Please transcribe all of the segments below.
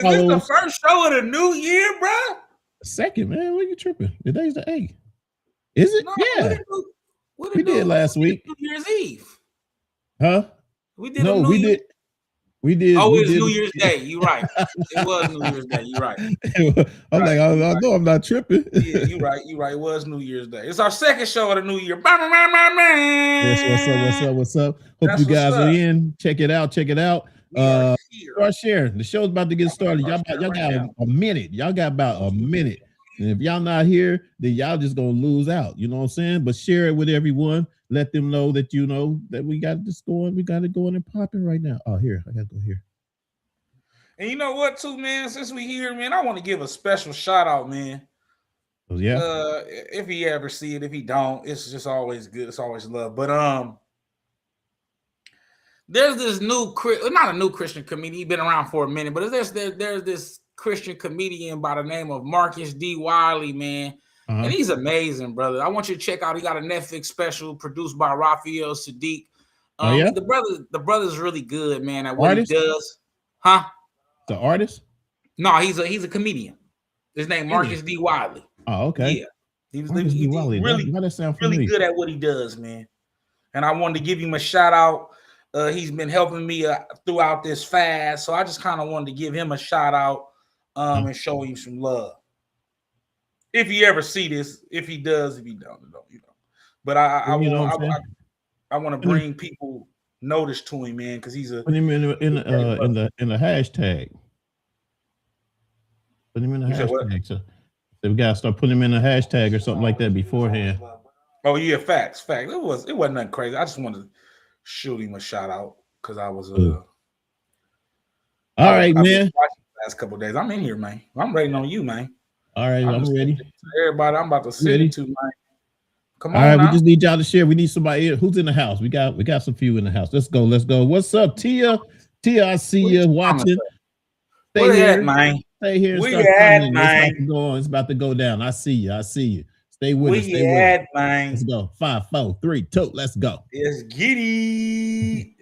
Is this the first show of the new year, bro? Second, man. What are you tripping? Today's the 8th. Is it? No, yeah. We did last week. New Year's Eve. Huh? We did. No, we did. We did. Oh, it was New Year's Day. You're right. It was New Year's Day. You're right. I'm right. I know I'm not tripping. Yeah, you're right. You're right. It was New Year's Day. It's our second show of the new year. Yes, what's up? Hope you guys are in. Check it out. Start sharing. The show's about to get started. Y'all got a minute. Y'all got about a minute. And if y'all not here, then y'all just gonna lose out. You know what I'm saying? But share it with everyone. Let them know that you know that we got this going. We got it going and popping right now. Oh, here. I gotta go here. And you know what, too, man? Since we here, man, I want to give a special shout out, man. Oh, yeah. If he ever see it, if he don't, it's just always good. It's always love. But there's this not a new Christian comedian. He's been around for a minute, but there's this Christian comedian by the name of Marcus D. Wiley, man. Uh-huh. And he's amazing, brother. I want you to check out. He got a Netflix special produced by Raphael Sadiq. The brother's really good, man, at what he does. Huh? The artist? No, he's a comedian. His name Marcus D. Wiley. Oh, okay. Yeah. He's really good at what he does, man. And I wanted to give him a shout out. He's been helping me throughout this fast. So I just kind of wanted to give him a shout out and show him some love. If he ever see this, if he does, if he don't, you know. But I want to bring people notice to him, man, because he's put him in the hashtag. Put him in the hashtag. So we gotta start putting him in a hashtag or something like that beforehand. Oh yeah, facts. It wasn't nothing crazy. I just wanted to shoot him a shout out because I was all right, man. The last couple of days, I'm in here, man. I'm waiting on you, man. All right, I'm ready. Everybody, I'm about to send it to, man. Come on. All right, we just need y'all to share. We need somebody who's in the house. We got some few in the house. Let's go. What's up, Tia? Tia, I see you watching. Stay here, man. Stay here. We had, man. It's about to go down. I see you. Stay with us. We had, man. Let's go. 5, 4, 3, 2. Let's go. It's giddy.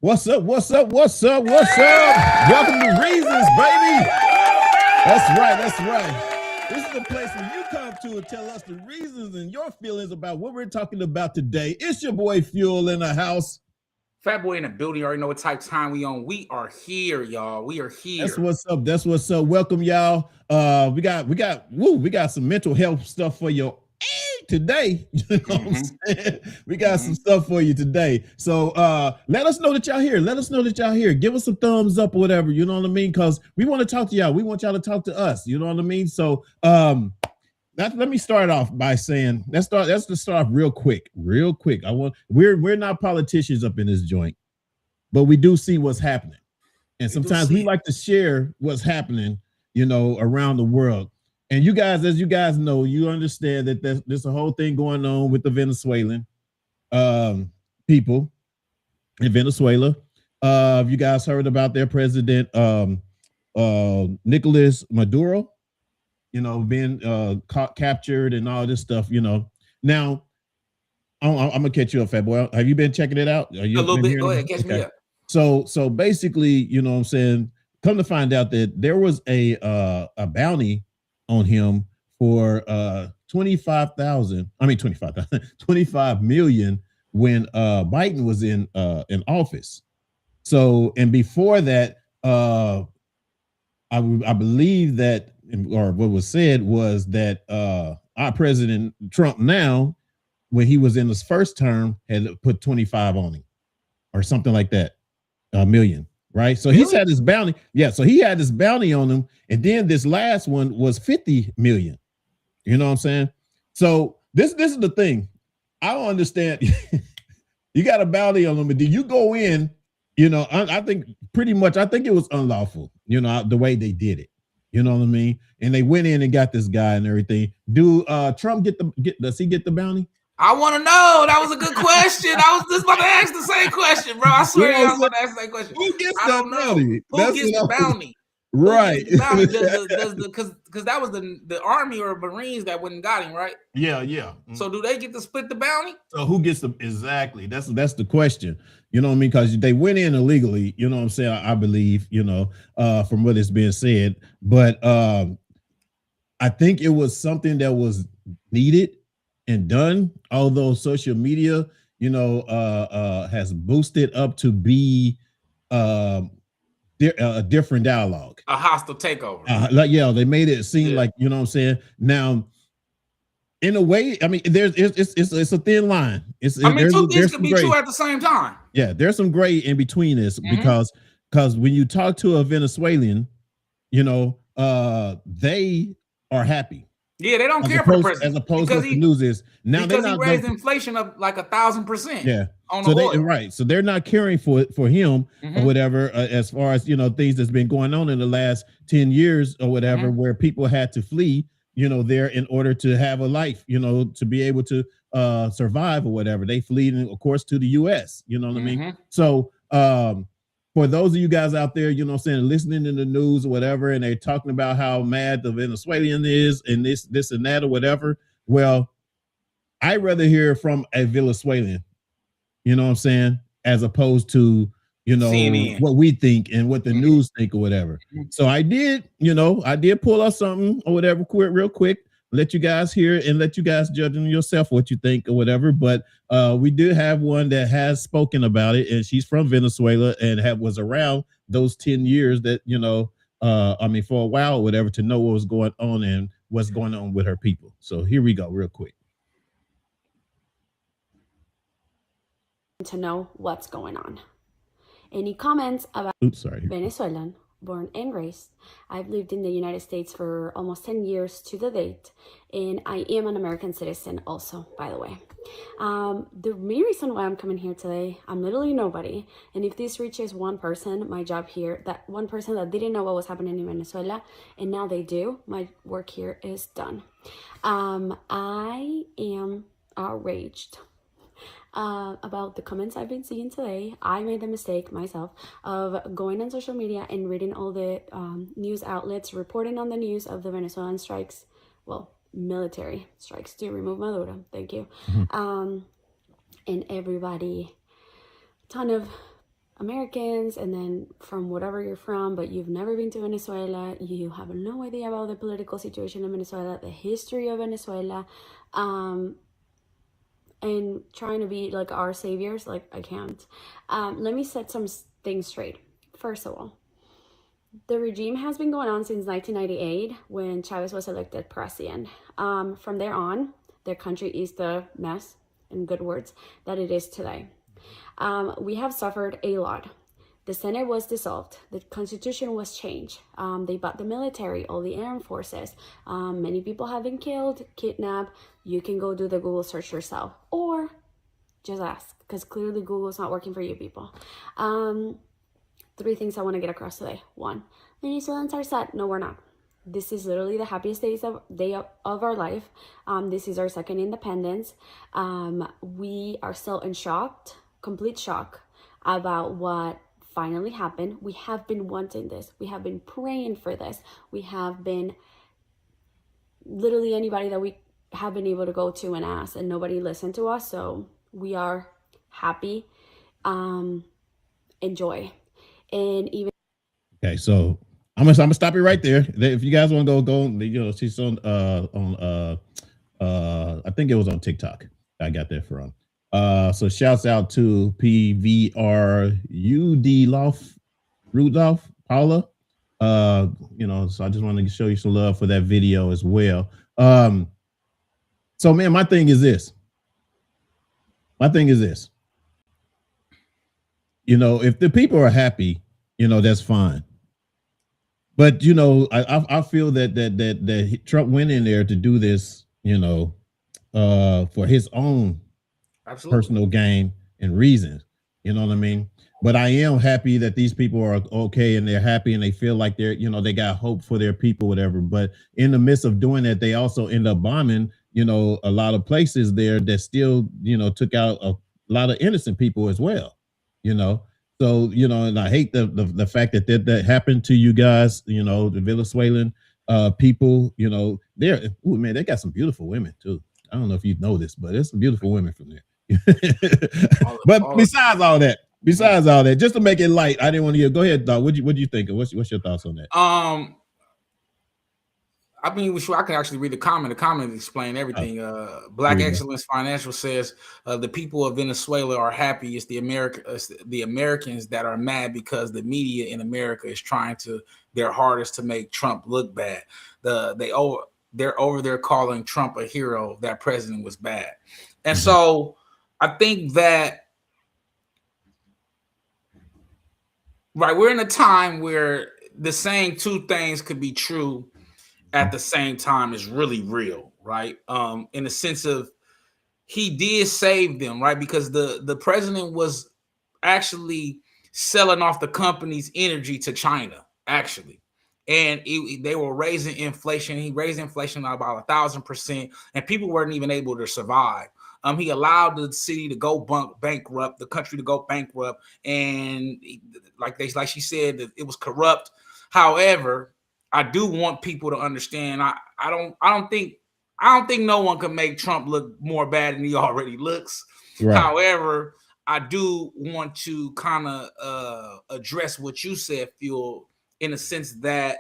What's up? Welcome to Reasons, baby. That's right. This is the place where you come to and tell us the reasons and your feelings about what we're talking about today. It's your boy Fuel in the house. Fat Boy in the building. You already know what type of time we on. We are here, y'all. We are here. That's what's up. Welcome, y'all. We got some mental health stuff for your today. You know what I'm saying? We got some stuff for you today. So let us know that y'all here. Let us know that y'all here. Give us some thumbs up or whatever. You know what I mean? Because we want to talk to y'all. We want y'all to talk to us. You know what I mean? So let me start off by saying let's start off real quick. We're not politicians up in this joint, but we do see what's happening. And sometimes we like to share what's happening, you know, around the world. And you guys, as you guys know, you understand that there's a whole thing going on with the Venezuelan people in Venezuela. You guys heard about their president, Nicolas Maduro, you know, being captured and all this stuff, you know. Now, I'm gonna catch you up, Fat Boy. Have you been checking it out? A little bit. Go ahead, catch me up. So basically, you know what I'm saying, come to find out that there was a bounty on him for 25 million when Biden was in office. So, and before that, I believe that, or what was said was that our President Trump now, when he was in his first term, had put 25 on him or something like that. Million, right? So he's had his bounty. Yeah, so he had this bounty on him, and then this last one was 50 million. You know what I'm saying? So this is the thing. I don't understand. You got a bounty on him, but do you go in? You know, I think it was unlawful. You know, the way they did it. You know what I mean? And they went in and got this guy and everything. Do Trump does he get the bounty? I want to know. That was a good question. I was just about to ask the same question, bro. I swear I was about to ask the same question. Who gets the bounty? Who gets the bounty? Right. Because that was the Army or Marines that went and got him, right? Yeah. So do they get to split the bounty? So who gets exactly? That's the question. You know what I mean? Because they went in illegally, you know what I'm saying? I believe, you know, from what is being said. But I think it was something that was needed and done, although social media, you know, has boosted up to be a different dialogue, a hostile takeover. They made it seem like, you know what I'm saying. Now, in a way, I mean, it's a thin line. Two things could be true at the same time. Yeah, there's some gray in between this because when you talk to a Venezuelan, you know, they are happy. Yeah, they don't care for the president. As opposed to the news is now because he raised inflation up like 1,000%. Yeah, on the oil. Right. So they're not caring for him or whatever, as far as, you know, things that's been going on in the last 10 years or whatever, where people had to flee, you know, there in order to have a life, you know, to be able to survive or whatever. They flee, of course, to the US. You know what I mean? So for those of you guys out there, you know what I'm saying, listening to the news or whatever, and they're talking about how mad the Venezuelan is and this and that or whatever. Well, I'd rather hear from a Venezuelan, you know what I'm saying, as opposed to, you know, CNN. What we think and what the news think or whatever. So I did pull up something or whatever real quick, let you guys hear and let you guys judge on yourself what you think or whatever. But we do have one that has spoken about it, and she's from Venezuela and was around those 10 years that, you know, for a while or whatever, to know what was going on and what's going on with her people. So here we go real quick. To know what's going on. Any comments about Venezuelan, born and raised? I've lived in the United States for almost 10 years to the date, and I am an American citizen also, by the way. The main reason why I'm coming here today, I'm literally nobody, and if this reaches one person, my job here, that one person that didn't know what was happening in Venezuela, and now they do, my work here is done. I am outraged about the comments I've been seeing today. I made the mistake myself of going on social media and reading all the news outlets reporting on the news of the Venezuelan strikes, military strikes to remove Maduro. Thank you. And everybody, a ton of Americans, and then from whatever you're from, but you've never been to Venezuela, you have no idea about the political situation in Venezuela, the history of Venezuela, and trying to be like our saviors. Like, I can't. Let me set some things straight. First of all, the regime has been going on since 1998 when Chavez was elected president. From there on, their country is the mess, in good words, that it is today. We have suffered a lot. The Senate was dissolved. The Constitution was changed. They bought the military, all the armed forces. Many people have been killed, kidnapped. You can go do the Google search yourself, or just ask, because clearly Google is not working for you people. 3 things I want to get across today. 1, Venezuelans are sad. No, we're not. This is literally the happiest day of our life. This is our second independence. We are still in shock, complete shock about what finally happened. We have been wanting this. We have been praying for this. We have been literally anybody that we have been able to go to and ask, and nobody listened to us. So we are happy. Enjoy. And even okay, so I'm gonna stop you right there. If you guys want to go, you know, she's on I think it was on TikTok. I got that from. So shouts out to PVRUD Rudolph Paula. You know, so I just wanted to show you some love for that video as well. So man, my thing is this. You know, if the people are happy, you know, that's fine. But you know, I feel that Trump went in there to do this, you know, for his own personal gain and reasons. You know what I mean? But I am happy that these people are okay and they're happy and they feel like they're, you know, they got hope for their people, whatever. But in the midst of doing that, they also end up bombing, you know, a lot of places there that still, you know, took out a lot of innocent people as well, you know. So, you know, and I hate the fact that happened to you guys, you know, the Venezuelan people, you know, they're, ooh, man, they got some beautiful women too. I don't know if you know this, but there's some beautiful women from there. But besides all that, just to make it light, I didn't want to hear. Go ahead, Doc. What do you think? What's your thoughts on that? I mean, I can actually read the comment. The comment explain everything. Black Excellence Financial says the people of Venezuela are happy. It's the Americans that are mad because the media in America is trying their hardest to make Trump look bad. They're over there calling Trump a hero. That president was bad, and so I think that we're in a time where the saying 2 things could be true at the same time is really real, right? In the sense of he did save them, right? Because the president was actually selling off the company's energy to China, actually. And they were raising inflation. He raised inflation by about 1,000%, and people weren't even able to survive. He allowed the city to go bankrupt, the country to go bankrupt, and like she said, that it was corrupt. However, I do want people to understand. I don't think no one can make Trump look more bad than he already looks. Right. However, I do want to kind of address what you said, Phil, in the sense that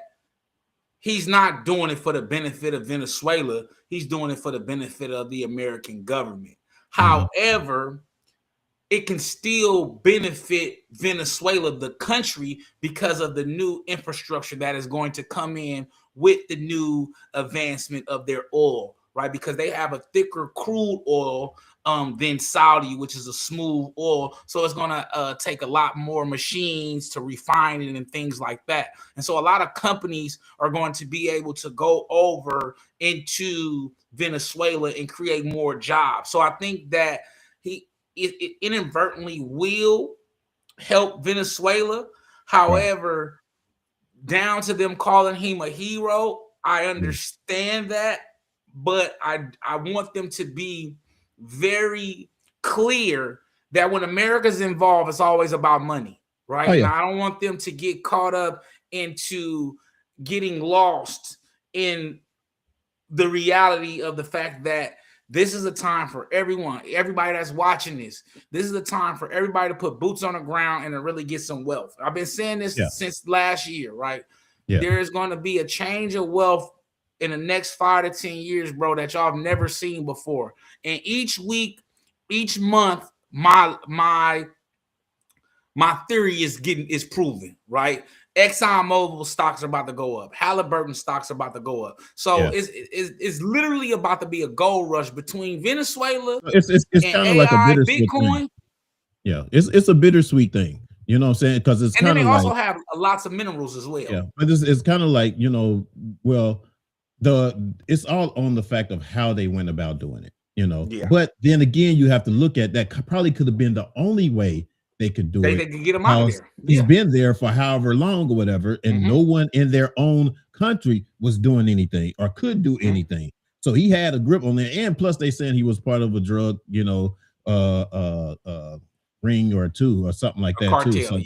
he's not doing it for the benefit of Venezuela. He's doing it for the benefit of the American government. However, it can still benefit Venezuela, the country, because of the new infrastructure that is going to come in with the new advancement of their oil, right? Because they have a thicker crude oil than Saudi, which is a smooth oil. So it's going to take a lot more machines to refine it and things like that. And so a lot of companies are going to be able to go over into Venezuela and create more jobs. So I think that it inadvertently will help Venezuela. However, down to them calling him a hero, I understand that, but I want them to be very clear that when America's involved, it's always about money, right? And I don't want them to get caught up into getting lost in the reality of the fact that this is a time for everybody that's watching this. This is a time for everybody to put boots on the ground and to really get some wealth. I've been saying this since last year, right? Yeah. There is going to be a change of wealth in the next 5 to 10 years, bro, that y'all have never seen before. And each week, each month, my theory is proven, right? ExxonMobil stocks are about to go up. Halliburton stocks are about to go up. So it's literally about to be a gold rush between Venezuela it's and kind of AI, like a bittersweet Bitcoin. Thing. Yeah, it's a bittersweet thing. You know what I'm saying? Because it's kind of like, and then they also have lots of minerals as well. Yeah, but it's kind of like, you know, well, it's all on the fact of how they went about doing it, you know. Yeah. But then again, you have to look at that probably could have been the only way they could do it. They could get him out of there. He's been there for however long or whatever, and no one in their own country was doing anything or could do anything. So he had a grip on there, and plus they saying he was part of a drug, you know, ring or two or something like that cartel, too. So,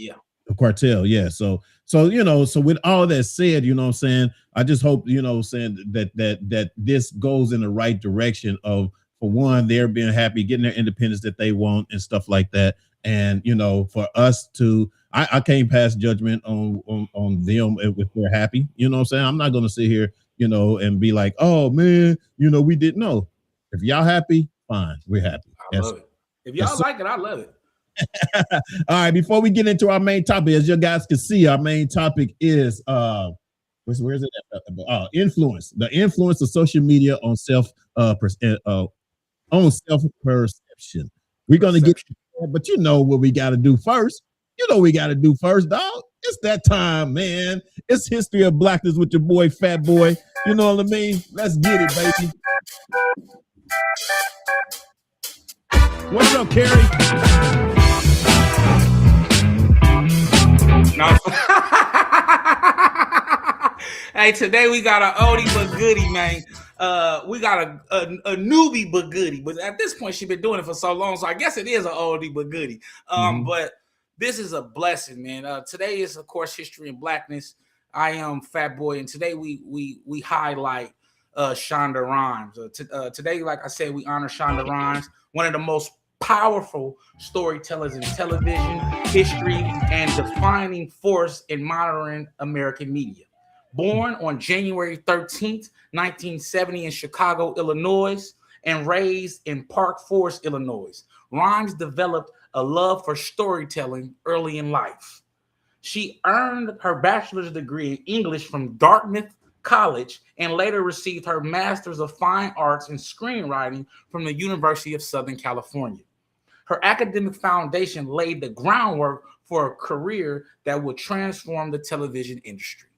a cartel, yeah. So you know, so with all that said, you know what I'm saying, I just hope, you know, saying that this goes in the right direction of, for one, they're being happy, getting their independence that they want and stuff like that. And, you know, for us to, I can't pass judgment on them if they're happy. You know what I'm saying? I'm not going to sit here, you know, and be like, oh man, you know, we didn't know. If y'all happy, fine, we're happy. I love it. If y'all like it, I love it. All right, before we get into our main topic, as you guys can see, our main topic is where is it? Influence. The influence of social media on self-perception. We're gonna get, but you know what we got to do first. You know what we got to do first, dog. It's that time, man. It's History of Blackness with your boy Fat Boy. You know what I mean? Let's get it, baby. What's up, Carrie? No. Hey, today we got an oldie but goodie, man. We got a newbie but goodie, but at this point she's been doing it for so long, so I guess it is an oldie but goodie. But this is a blessing, man. Today is, of course, History and Blackness. I am Fat Boy, and today we highlight Shonda Rhimes. Today, like I said, we honor Shonda Rhimes, one of the most powerful storytellers in television history and defining force in modern American media. Born on January 13th, 1970 in Chicago, Illinois, and raised in Park Forest, Illinois, Rhimes developed a love for storytelling early in life. She earned her bachelor's degree in English from Dartmouth College and later received her master's of fine arts in screenwriting from the University of Southern California. Her academic foundation laid the groundwork for a career that would transform the television industry.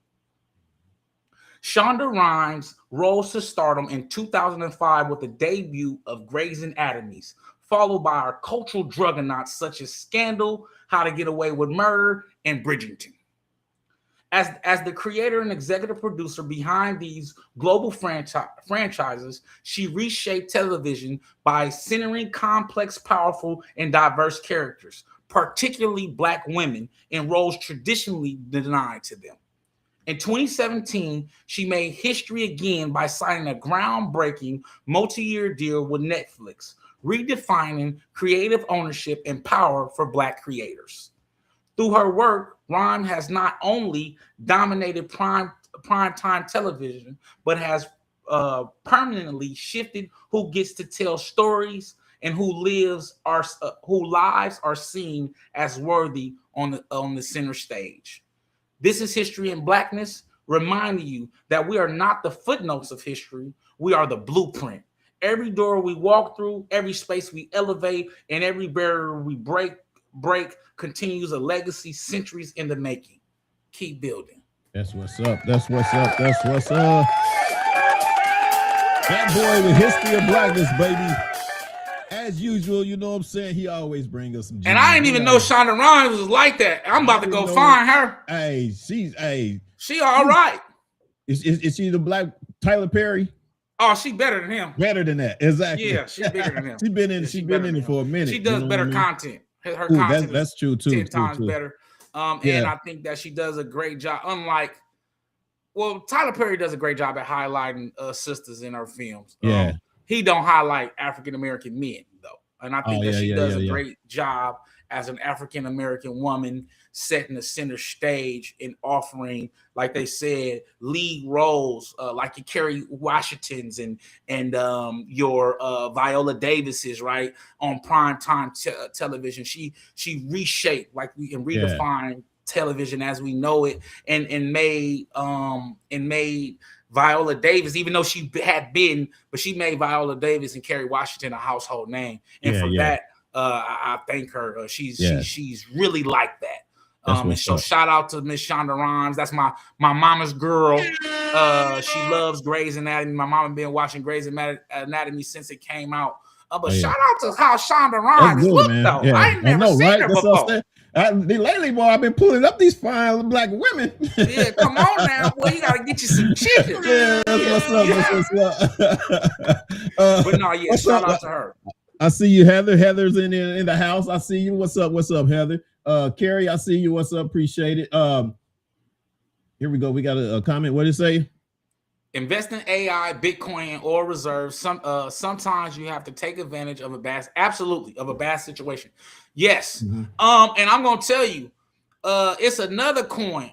Shonda Rhimes rose to stardom in 2005 with the debut of Grey's Anatomy, followed by our cultural juggernauts such as Scandal, How to Get Away with Murder, and Bridgerton. As the creator and executive producer behind these global franchises, she reshaped television by centering complex, powerful, and diverse characters, particularly Black women, in roles traditionally denied to them. In 2017, she made history again by signing a groundbreaking multi-year deal with Netflix, redefining creative ownership and power for Black creators. Through her work, Rhimes has not only dominated primetime television, but has permanently shifted who gets to tell stories and whose lives are seen as worthy on the center stage. This is History and Blackness, reminding you that we are not the footnotes of history, we are the blueprint. Every door we walk through, every space we elevate, and every barrier we break continues a legacy centuries in the making. Keep building. That's what's up. That's what's up. That's what's up. That boy with History of Blackness, baby. As usual, you know what I'm saying? He always brings us some genius. And I didn't even know Shonda Rhimes was like that. I'm about to go find her. Hey, she all right. Is she the Black Tyler Perry? Oh, she better than him. Better than that. Exactly. Yeah, she's bigger than him. She's been in it for a minute. She does better content. Her Ooh, content that's true too. 10 times better. And I think that she does a great job. Tyler Perry does a great job at highlighting sisters in her films. Yeah. He don't highlight African American men though, and I think that she does a great job as an African American woman, setting the center stage and offering, like they said, lead roles like your Kerry Washingtons and your Viola Davises, right, on primetime television. She reshaped, like we can redefine television as we know it, and made Viola Davis, even though she had been, but she made Viola Davis and Kerry Washington a household name, and for that, I thank her. She's really like that. And so shout out to Miss Shonda Rhimes. That's my mama's girl. She loves Grey's Anatomy. My mama been watching Grey's Anatomy since it came out. But shout out to how Shonda Rhimes look though. Yeah. I ain't never seen her before. Lately, boy, I've been pulling up these fine black women. Yeah, come on now, boy. You gotta get you some chicken. Yeah, that's what's up. But no, shout out to her. I see you, Heather. Heather's in the house. I see you. What's up, Heather? Carrie, I see you. What's up? Appreciate it. Here we go. We got a comment. What did it say? Invest in AI, Bitcoin, or reserves. Sometimes you have to take advantage of a bad situation. Yes. Mm-hmm. And I'm gonna tell you, it's another coin.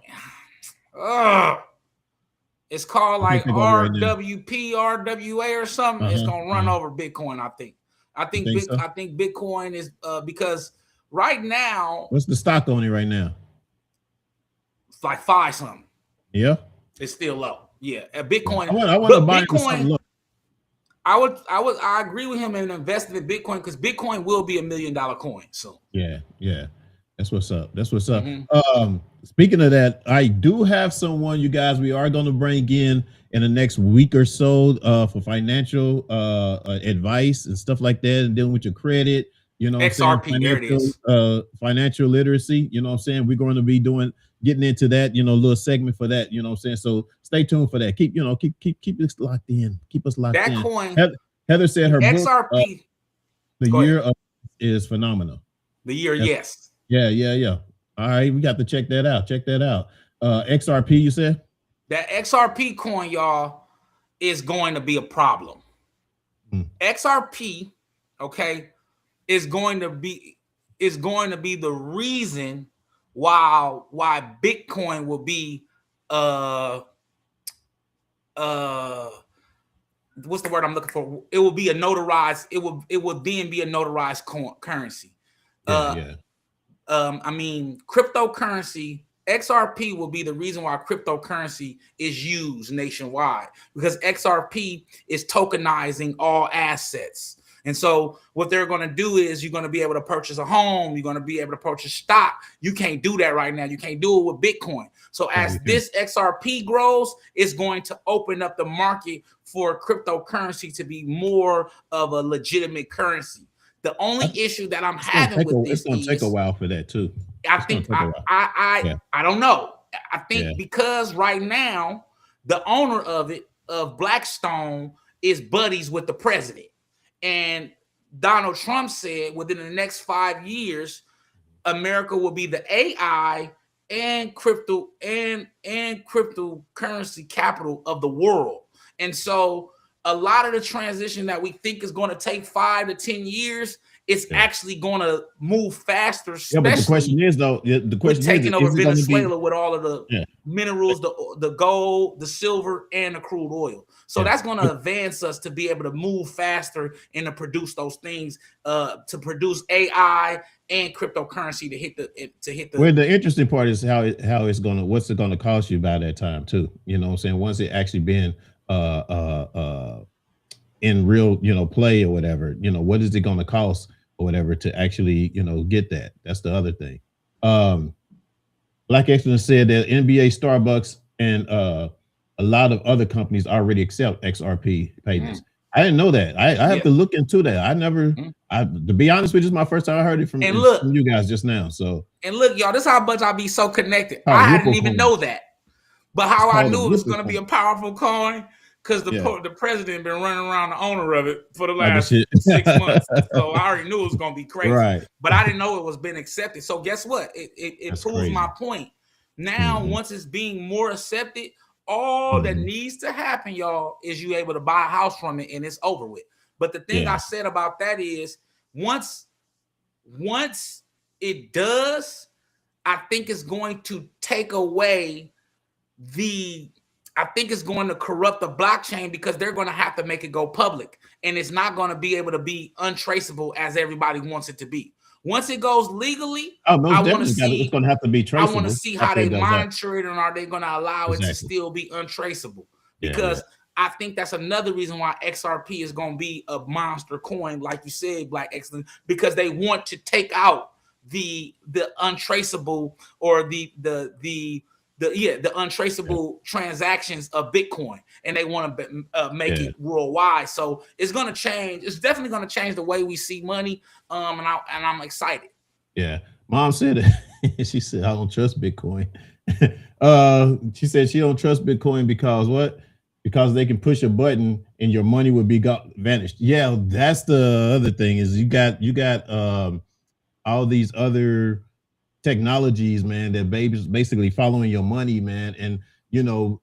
It's called like RWP, RWA or something. It's gonna run over Bitcoin. I think Bitcoin is because right now. What's the stock on it right now? It's like 5 something. Yeah. It's still low. Yeah, Bitcoin. I want to buy Bitcoin. I agree with him in investing in Bitcoin because Bitcoin will be $1 million coin. So yeah, that's what's up. Mm-hmm. Speaking of that, I do have someone, you guys, we are going to bring in the next week or so for financial advice and stuff like that, and dealing with your credit. You know, XRP, there it is. Financial literacy. You know what I'm saying? We're going to be getting into that, little segment for that, you know what I'm saying? So stay tuned for that. Keep us locked in. Keep us locked in. That coin. Heather said her XRP. Book, the year is phenomenal. The year, yes. Yeah. All right, we got to check that out. XRP, you said? That XRP coin, y'all, is going to be a problem. XRP, okay, is going to be the reason why Bitcoin will be what's the word I'm looking for? It will be a notarized. It will then be a notarized currency. I mean, cryptocurrency. XRP will be the reason why cryptocurrency is used nationwide because XRP is tokenizing all assets. And so what they're going to do is you're going to be able to purchase a home. You're going to be able to purchase stock. You can't do that right now. You can't do it with Bitcoin. So as this XRP grows, it's going to open up the market for cryptocurrency to be more of a legitimate currency. The only issue that I'm having with this is it's going to take a while for that too. I think I don't know. I think because right now the owner of Blackstone is buddies with the president. And Donald Trump said within the next 5 years, America will be the AI and crypto and cryptocurrency capital of the world. And so a lot of the transition that we think is going to take 5 to 10 years, it's actually going to move faster. Yeah, but the question is though, taking over Venezuela with all of the minerals, the gold, the silver, and the crude oil. So that's going to advance us to be able to move faster and to produce those things, to produce AI and cryptocurrency to hit the. Well, the interesting part is what's it going to cost you by that time too. You know what I'm saying? Once it actually been in real, play or whatever, what is it going to cost or whatever to actually, get that? That's the other thing. Black Excellence said that NBA, Starbucks, and a lot of other companies already accept XRP payments. I didn't know that. I have to look into that. I never, to be honest with you, this is my first time I heard it from you guys just now. So, and look, y'all, this is how much I be so connected. I didn't even know that. But how I knew it was going to be a powerful coin, because the president been running around the owner of it for the last 6 months. So I already knew it was going to be crazy. Right. But I didn't know it was been accepted. So guess what? It proves crazy. My point. Now, once it's being more accepted, all that needs to happen, y'all, is you able to buy a house from it and it's over with. But the thing I said about that is once it does, I think it's going to take away I think it's going to corrupt the blockchain because they're going to have to make it go public, and it's not going to be able to be untraceable as everybody wants it to be. Once it goes legally, I want to see. It's going to have to be traceable. I want to see how they monitor it, and are they going to allow it to still be untraceable? Because I think that's another reason why XRP is going to be a monster coin, like you said, Black Excellence, because they want to take out the untraceable or the untraceable transactions of Bitcoin, and they want to make it worldwide. So it's going to change. It's definitely going to change the way we see money. And I'm excited. Yeah, Mom said it. She said, "I don't trust Bitcoin." She said she don't trust Bitcoin because what? Because they can push a button and your money would be vanished. Yeah, that's the other thing is you got all these other technologies, man, that basically following your money, man. And you know,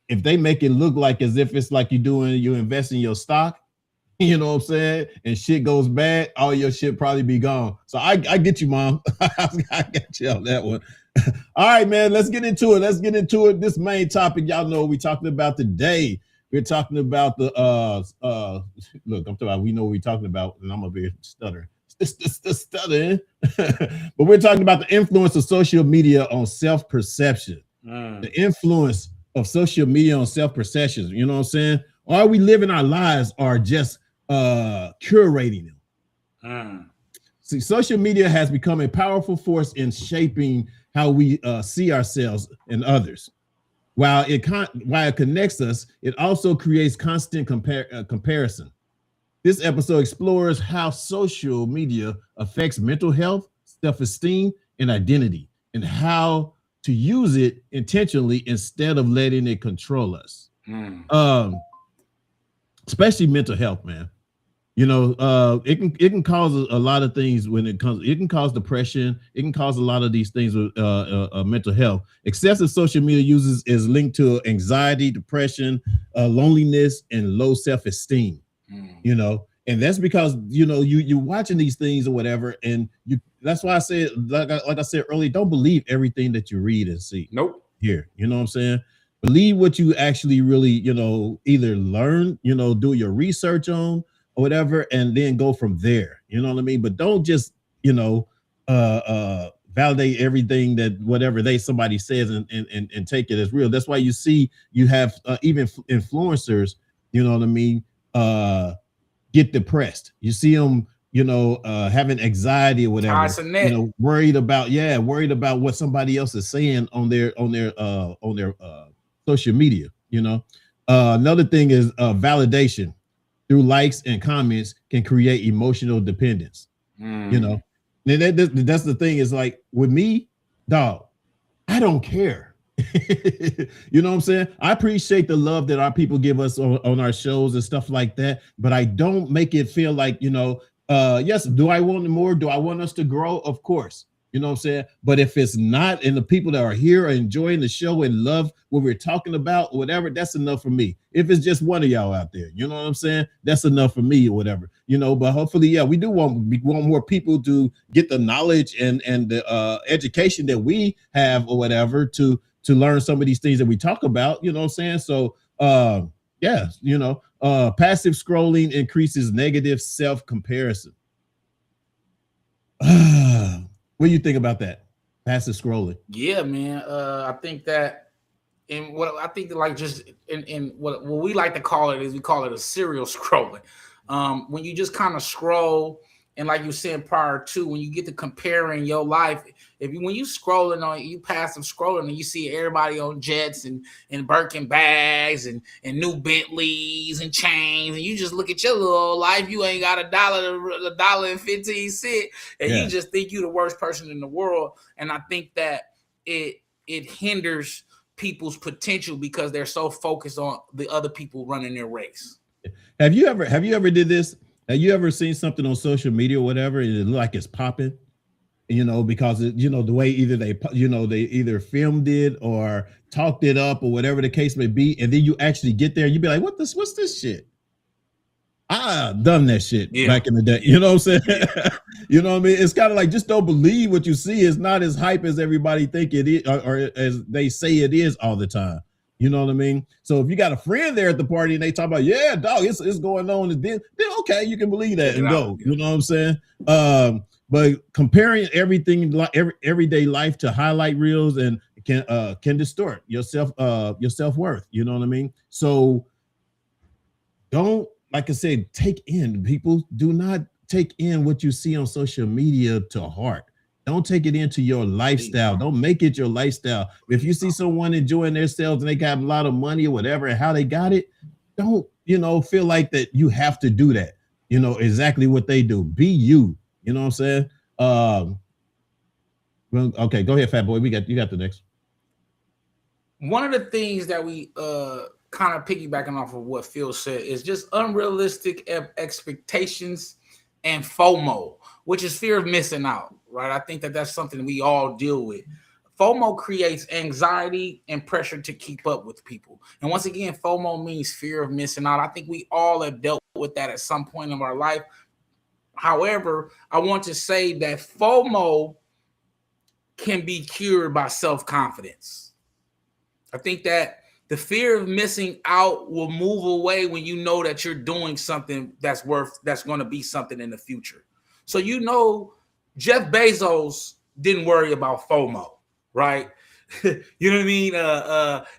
if they make it look like as if it's like you invest in your stock, you know what I'm saying, and shit goes bad, all your shit probably be gone. So I get you, Mom. I got you on that one. All right, man, let's get into it. This main topic, y'all know what we're talking about today. We're talking about the look, I'm talking about, we know what we're talking about, and I'm over here stuttering. Stuttering. But we're talking about the influence of social media on self-perception. The influence of social media on self-perception. You know what I'm saying? Are we living our lives or just curating them? See, social media has become a powerful force in shaping how we see ourselves and others. While it connects us, it also creates constant comparison. This episode explores how social media affects mental health, self-esteem, and identity, and how to use it intentionally instead of letting it control us. Especially mental health, man. You know, it can cause a lot of things when it comes. It can cause depression. It can cause a lot of these things with mental health. Excessive social media uses is linked to anxiety, depression, loneliness, and low self-esteem. You know, and that's because you're watching these things or whatever, and that's why I said, like I said earlier, don't believe everything that you read and see. Nope. Here, you know what I'm saying? Believe what you actually really, either learn, do your research on or whatever, and then go from there. You know what I mean? But don't just, validate everything that whatever somebody says and take it as real. That's why you see you have even influencers, you know what I mean, get depressed. You see them, having anxiety or whatever, worried about what somebody else is saying on their social media. Another thing is validation through likes and comments can create emotional dependence. And that's the thing, is like with me, dog, I don't care. You know what I'm saying? I appreciate the love that our people give us on our shows and stuff like that, but I don't make it feel like, yes, do I want more? Do I want us to grow? Of course. You know what I'm saying? But if it's not, and the people that are here are enjoying the show and love what we're talking about or whatever, that's enough for me. If it's just one of y'all out there, you know what I'm saying? That's enough for me or whatever, but hopefully, we do want more people to get the knowledge and the education that we have or whatever to learn some of these things that we talk about, you know what I'm saying? So, passive scrolling increases negative self-comparison. What do you think about that? Passive scrolling. Yeah, man. I think that in what I think like just in what we like to call it is we call it a serial scrolling. When you just kind of scroll, and like you said prior to, when you get to comparing your life, when you scrolling on you passive scrolling and you see everybody on jets and Birkin bags and new Bentleys and chains, and you just look at your little life, you ain't got $1.15, and you just think you the worst person in the world. And I think that it hinders people's potential because they're so focused on the other people running their race. Have you ever did this? Have you ever seen something on social media or whatever, and it look like it's popping, because the way either they either filmed it or talked it up or whatever the case may be, and then you actually get there and you be like, what's this shit? I've done that shit back in the day. You know what I'm saying? You know what I mean? It's kind of like, just don't believe what you see. It's not as hype as everybody think it is, or as they say it is all the time. You know what I mean? So if you got a friend there at the party and they talk about, dog, it's going on, and then okay, you can believe that and go. You know what I'm saying? but comparing everything like everyday life to highlight reels and can distort your self-worth. You know what I mean? So don't, like I said, take in, people do not take in what you see on social media to heart. Don't take it into your lifestyle. Don't make it your lifestyle. If you see someone enjoying themselves and they got a lot of money or whatever, and how they got it, don't, feel like that you have to do that, exactly what they do. Be you, you know what I'm saying? Well, okay, go ahead, Fat Boy. You got the next. One of the things that we kind of piggybacking off of what Phil said is just unrealistic expectations and FOMO, which is fear of missing out, right? I think that that's something we all deal with. FOMO creates anxiety and pressure to keep up with people. And once again, FOMO means fear of missing out. I think we all have dealt with that at some point in our life. However, I want to say that FOMO can be cured by self-confidence. I think that the fear of missing out will move away when you know that you're doing something that's going to be something in the future. So, Jeff Bezos didn't worry about FOMO, right? You know what I mean?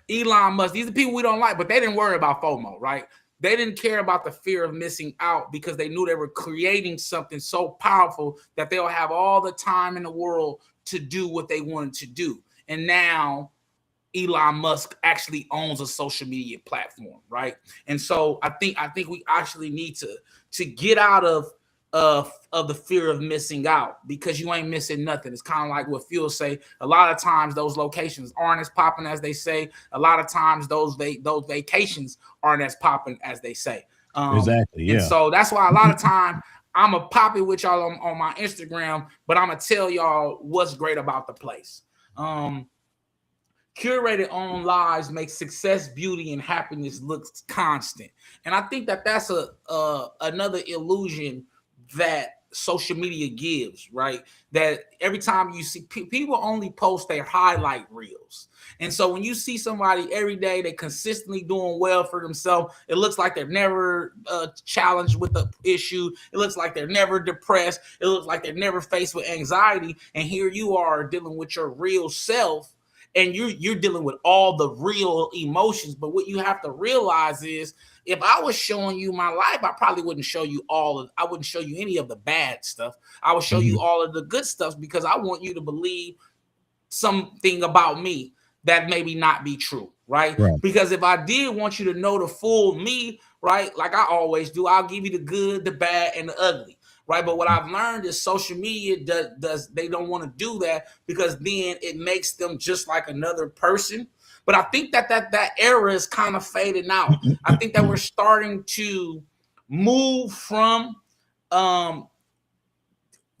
Elon Musk, these are people we don't like, but they didn't worry about FOMO, right? They didn't care about the fear of missing out because they knew they were creating something so powerful that they'll have all the time in the world to do what they wanted to do. And now Elon Musk actually owns a social media platform, right? And so I think we actually need to get out of the fear of missing out, because you ain't missing nothing. It's kind of like what Phil say. A lot of times those locations aren't as popping as they say. A lot of times those vacations aren't as popping as they say. Exactly. Yeah. And so that's why a lot of time I'm a pop it with y'all on my Instagram, but I'm gonna tell y'all what's great about the place. Curated own lives make success, beauty, and happiness look constant. And I think that that's another illusion that social media gives, right? That every time you see people only post their highlight reels. And so when you see somebody every day, they consistently doing well for themselves, it looks like they're never challenged with the issue. It looks like they're never depressed. It looks like they're never faced with anxiety. And here you are dealing with your real self, and you're dealing with all the real emotions. But what you have to realize is, if I was showing you my life, I probably wouldn't show you I wouldn't show you any of the bad stuff. I would show you all of the good stuff, because I want you to believe something about me that maybe not be true, right? Because if I did want you to know the full me, right, like I always do, I'll give you the good, the bad, and the ugly. Right. But what I've learned is social media they don't want to do that, because then it makes them just like another person. But I think that era is kind of fading out. I think that we're starting to move from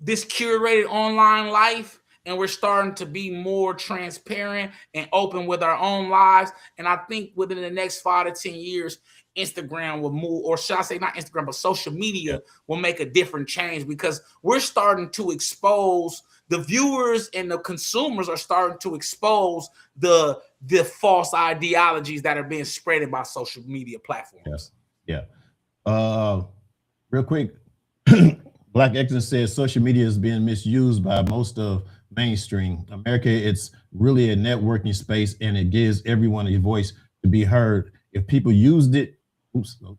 this curated online life, and we're starting to be more transparent and open with our own lives. And I think within the next 5 to 10 years, Instagram will move, or should I say not Instagram, but social media will make a different change, because we're starting to expose, the viewers and the consumers are starting to expose the false ideologies that are being spread by social media platforms. Yeah. Real quick, Black Excellence says social media is being misused by most of mainstream America. It's really a networking space, and it gives everyone a voice to be heard. If people used it, for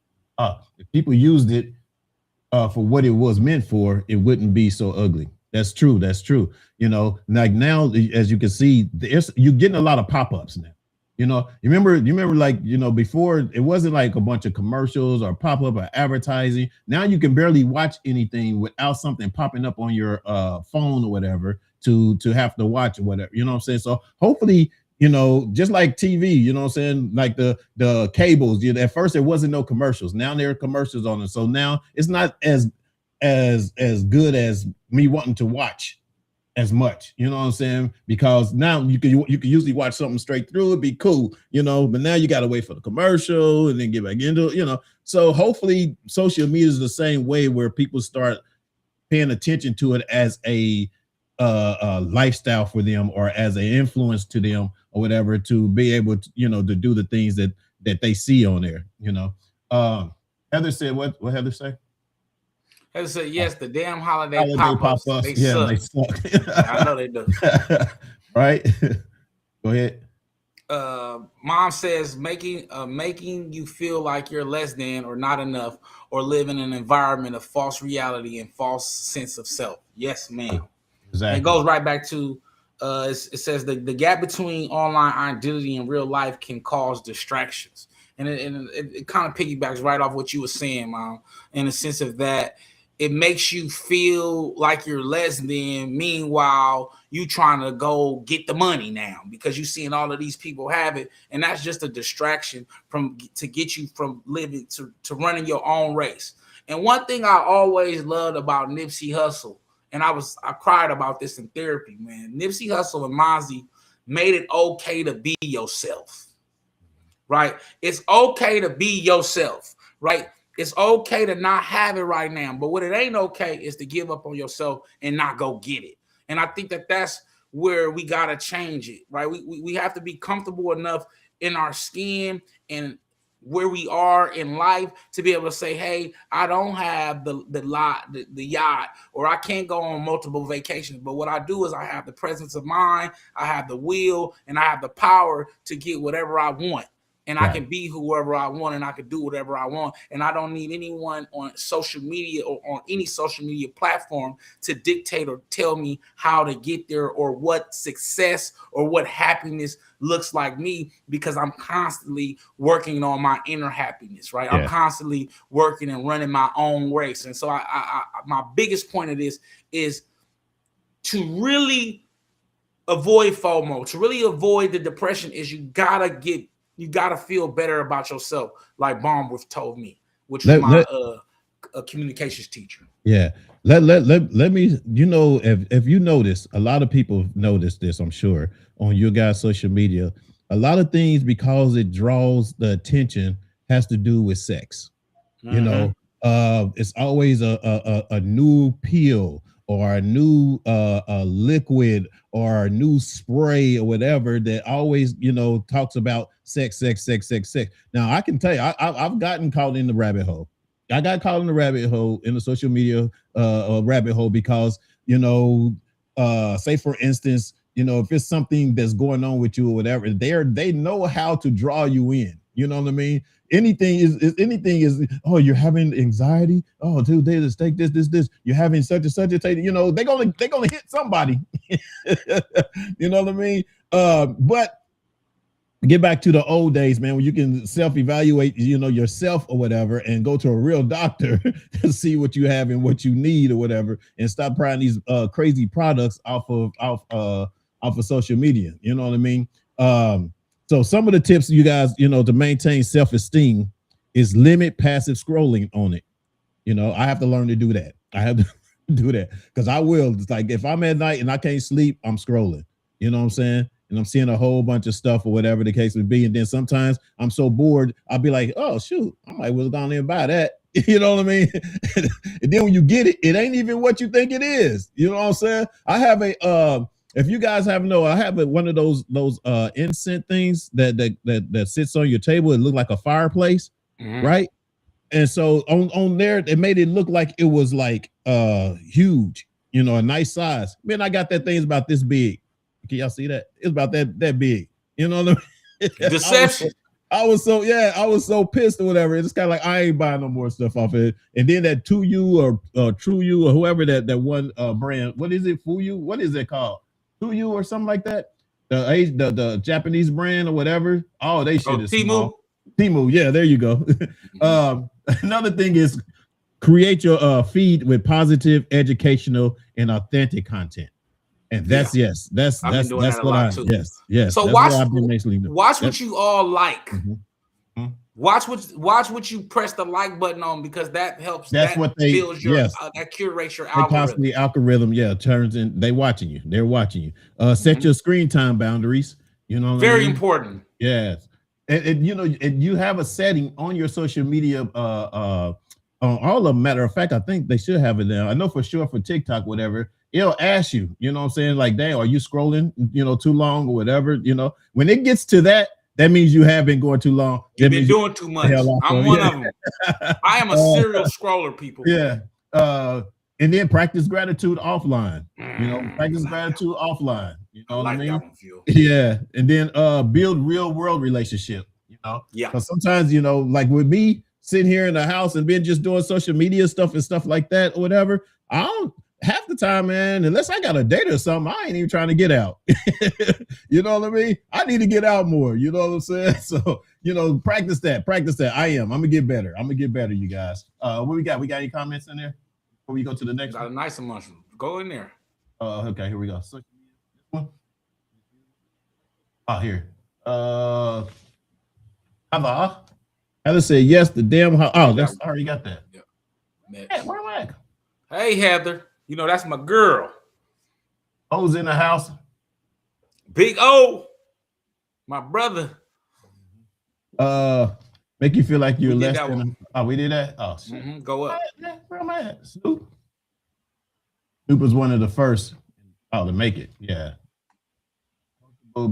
what it was meant for, it wouldn't be so ugly. That's true. Like now, as you can see, you're getting a lot of pop-ups now. You remember like, before it wasn't like a bunch of commercials or pop-up or advertising. Now you can barely watch anything without something popping up on your phone or whatever to have to watch or whatever. You know what I'm saying? So hopefully, just like TV, you know what I'm saying? Like the cables, at first there wasn't no commercials. Now there are commercials on it. So now it's not as good as me wanting to watch as much, you know what I'm saying? Because now you can usually watch something straight through, it'd be cool, but now you got to wait for the commercial and then get back into it, So hopefully social media is the same way, where people start paying attention to it as a lifestyle for them, or as an influence to them, or whatever, to be able to, to do the things that they see on there, Heather said, what Heather say? I said, yes, the damn holiday pop-ups, they yeah, suck. they suck. I know they do. Right? Go ahead. Mom says making you feel like you're less than or not enough, or live in an environment of false reality and false sense of self. Yes, ma'am. Exactly. And it goes right back to it says the gap between online identity and real life can cause distractions. And it kind of piggybacks right off what you were saying, Mom, in the sense of that it makes you feel like you're less than. Meanwhile, you trying to go get the money now because you're seeing all of these people have it. And that's just a distraction to get you from living to running your own race. And one thing I always loved about Nipsey Hussle, and I cried about this in therapy, man. Nipsey Hussle and Mozzie made it okay to be yourself, right? It's okay to be yourself, right? It's okay to not have it right now. But what it ain't okay is to give up on yourself and not go get it. And I think that's where we got to change it, right? We have to be comfortable enough in our skin and where we are in life to be able to say, hey, I don't have the yacht, or I can't go on multiple vacations. But what I do is I have the presence of mind, I have the will, and I have the power to get whatever I want. And right. I can be whoever I want, and I can do whatever I want. And I don't need anyone on social media or on any social media platform to dictate or tell me how to get there or what success or what happiness looks like me, because I'm constantly working on my inner happiness, right? Yeah. I'm constantly working and running my own race. And so I my biggest point of this is to really avoid FOMO, to really avoid the depression, is you gotta feel better about yourself, like Baumwood told me, which was my communications teacher. Yeah. Let me, if you notice, a lot of people notice this, I'm sure, on your guys' social media. A lot of things, because it draws the attention, has to do with sex. Mm-hmm. It's always a new pill or a new liquid or a new spray or whatever that always, talks about sex. Now, I can tell you, I've gotten caught in the rabbit hole. I got caught in the rabbit hole, in the social media rabbit hole, because, say, for instance, if it's something that's going on with you or whatever, they know how to draw you in. You know what I mean? Anything is, oh, you're having anxiety. Oh, dude, they just take this. You're having such and such. They're gonna hit somebody. You know what I mean? But get back to the old days, man, when you can self-evaluate, yourself or whatever, and go to a real doctor to see what you have and what you need or whatever, and stop trying these crazy products off of social media. You know what I mean? So some of the tips, you guys, to maintain self-esteem is limit passive scrolling on it. I have to learn to do that. I have to do that, because I will. It's like, if I'm at night and I can't sleep, I'm scrolling. You know what I'm saying? And I'm seeing a whole bunch of stuff or whatever the case would be. And then sometimes I'm so bored, I'll be like, oh, shoot, I might well go in and buy that. You know what I mean? And then when you get it, it ain't even what you think it is. You know what I'm saying? I have if you guys I have one of those incense things that sits on your table. It looked like a fireplace, mm-hmm. right? And so on there, it made it look like it was like huge, a nice size. Man, I got that thing about this big. Can y'all see that? It's about that big. You know what I mean? Deception. I was so pissed or whatever. It's kind of like, I ain't buying no more stuff off it. And then that To You or True You or whoever that one brand, what is it? Fuyu? What is it called? To You or something like that? The Japanese brand or whatever. Oh, they shit is small. Temu. Yeah, there you go. Another thing is create your feed with positive, educational, and authentic content. And that's yes. That's what I too. Yes. So watch what you all like. Mm-hmm. Mm-hmm. Watch what you press the like button on, because that helps. That's what builds your that curates your algorithm. Constantly algorithm, turns in. They're watching you. Set mm-hmm. your screen time boundaries. Very important. Yes, and you have a setting on your social media. On all of them. Matter of fact, I think they should have it now. I know for sure for TikTok, whatever. It'll ask you, what I'm saying? Like, dang, are you scrolling, too long or whatever? When it gets to that means you have been going too long. You've been doing too much. I'm one of them. I am a serial scroller, people. Yeah. And then practice gratitude offline. Practice gratitude offline. You know what I mean? Yeah. And then build real world relationship. Yeah. Because sometimes, like with me sitting here in the house and been just doing social media stuff and stuff like that or whatever, I don't half the time, man, unless I got a date or something, I ain't even trying to get out. You know what I mean? I need to get out more. You know what I'm saying? So, practice that. I'm gonna get better. You guys. What we got? We got any comments in there before we go to the next one? Got a nice emotion. Go in there. Okay, here we go. So, here. Heather said yes, the damn house. Oh, that's I already got that. Yeah. Hey, where am I at? Hey, Heather. That's my girl. O's in the house. Big O. My brother. Make you feel like you're less than. Oh, we did that? Oh, shit. Go up. Where am I at? Snoop was one of the first to make it. Yeah.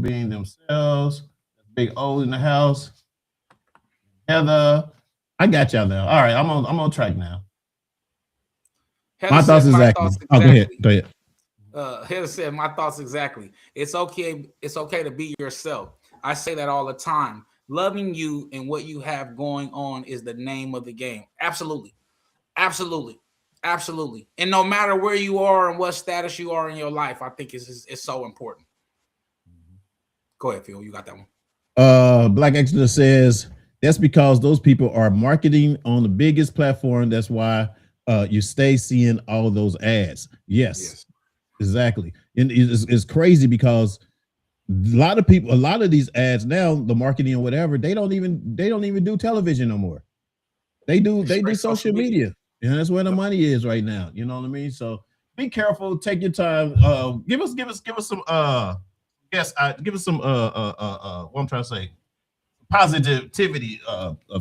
Being themselves. Big O in the house. Heather, I got y'all now. All right, I'm on track now. Heather my thoughts exactly. Oh, go ahead. Heather said, my thoughts exactly. It's okay to be yourself. I say that all the time. Loving you and what you have going on is the name of the game. Absolutely. And no matter where you are and what status you are in your life, I think it's so important. Go ahead, Phil. You got that one. Black Exodus says that's because those people are marketing on the biggest platform. That's why you stay seeing all those ads. Yes. Exactly. And it's crazy because a lot of these ads now, the marketing or whatever, they don't even do television no more. They do social media. And that's where the money is right now. You know what I mean? So be careful, take your time. Give us some give us some what I'm trying to say, positivity,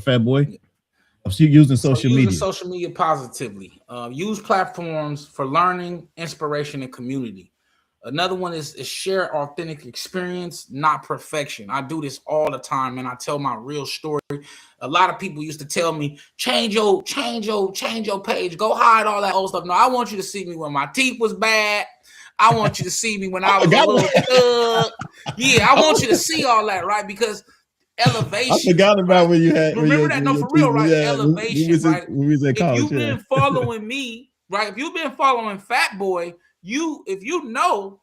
Fat Boy. Using social media. Social media positively. Use platforms for learning, inspiration, and community. Another one is share authentic experience, not perfection. I do this all the time, and I tell my real story. A lot of people used to tell me, change your page, go hide all that old stuff. No, I want you to see me when my teeth was bad. I want you to see me when I was a little thug. Yeah, I want you to see all that, right? Because elevation. I forgot about when you had. Remember that? No, for real, right? Yeah, elevation, right? If you've been following me, right? If you've been following Fat Boy, if you know,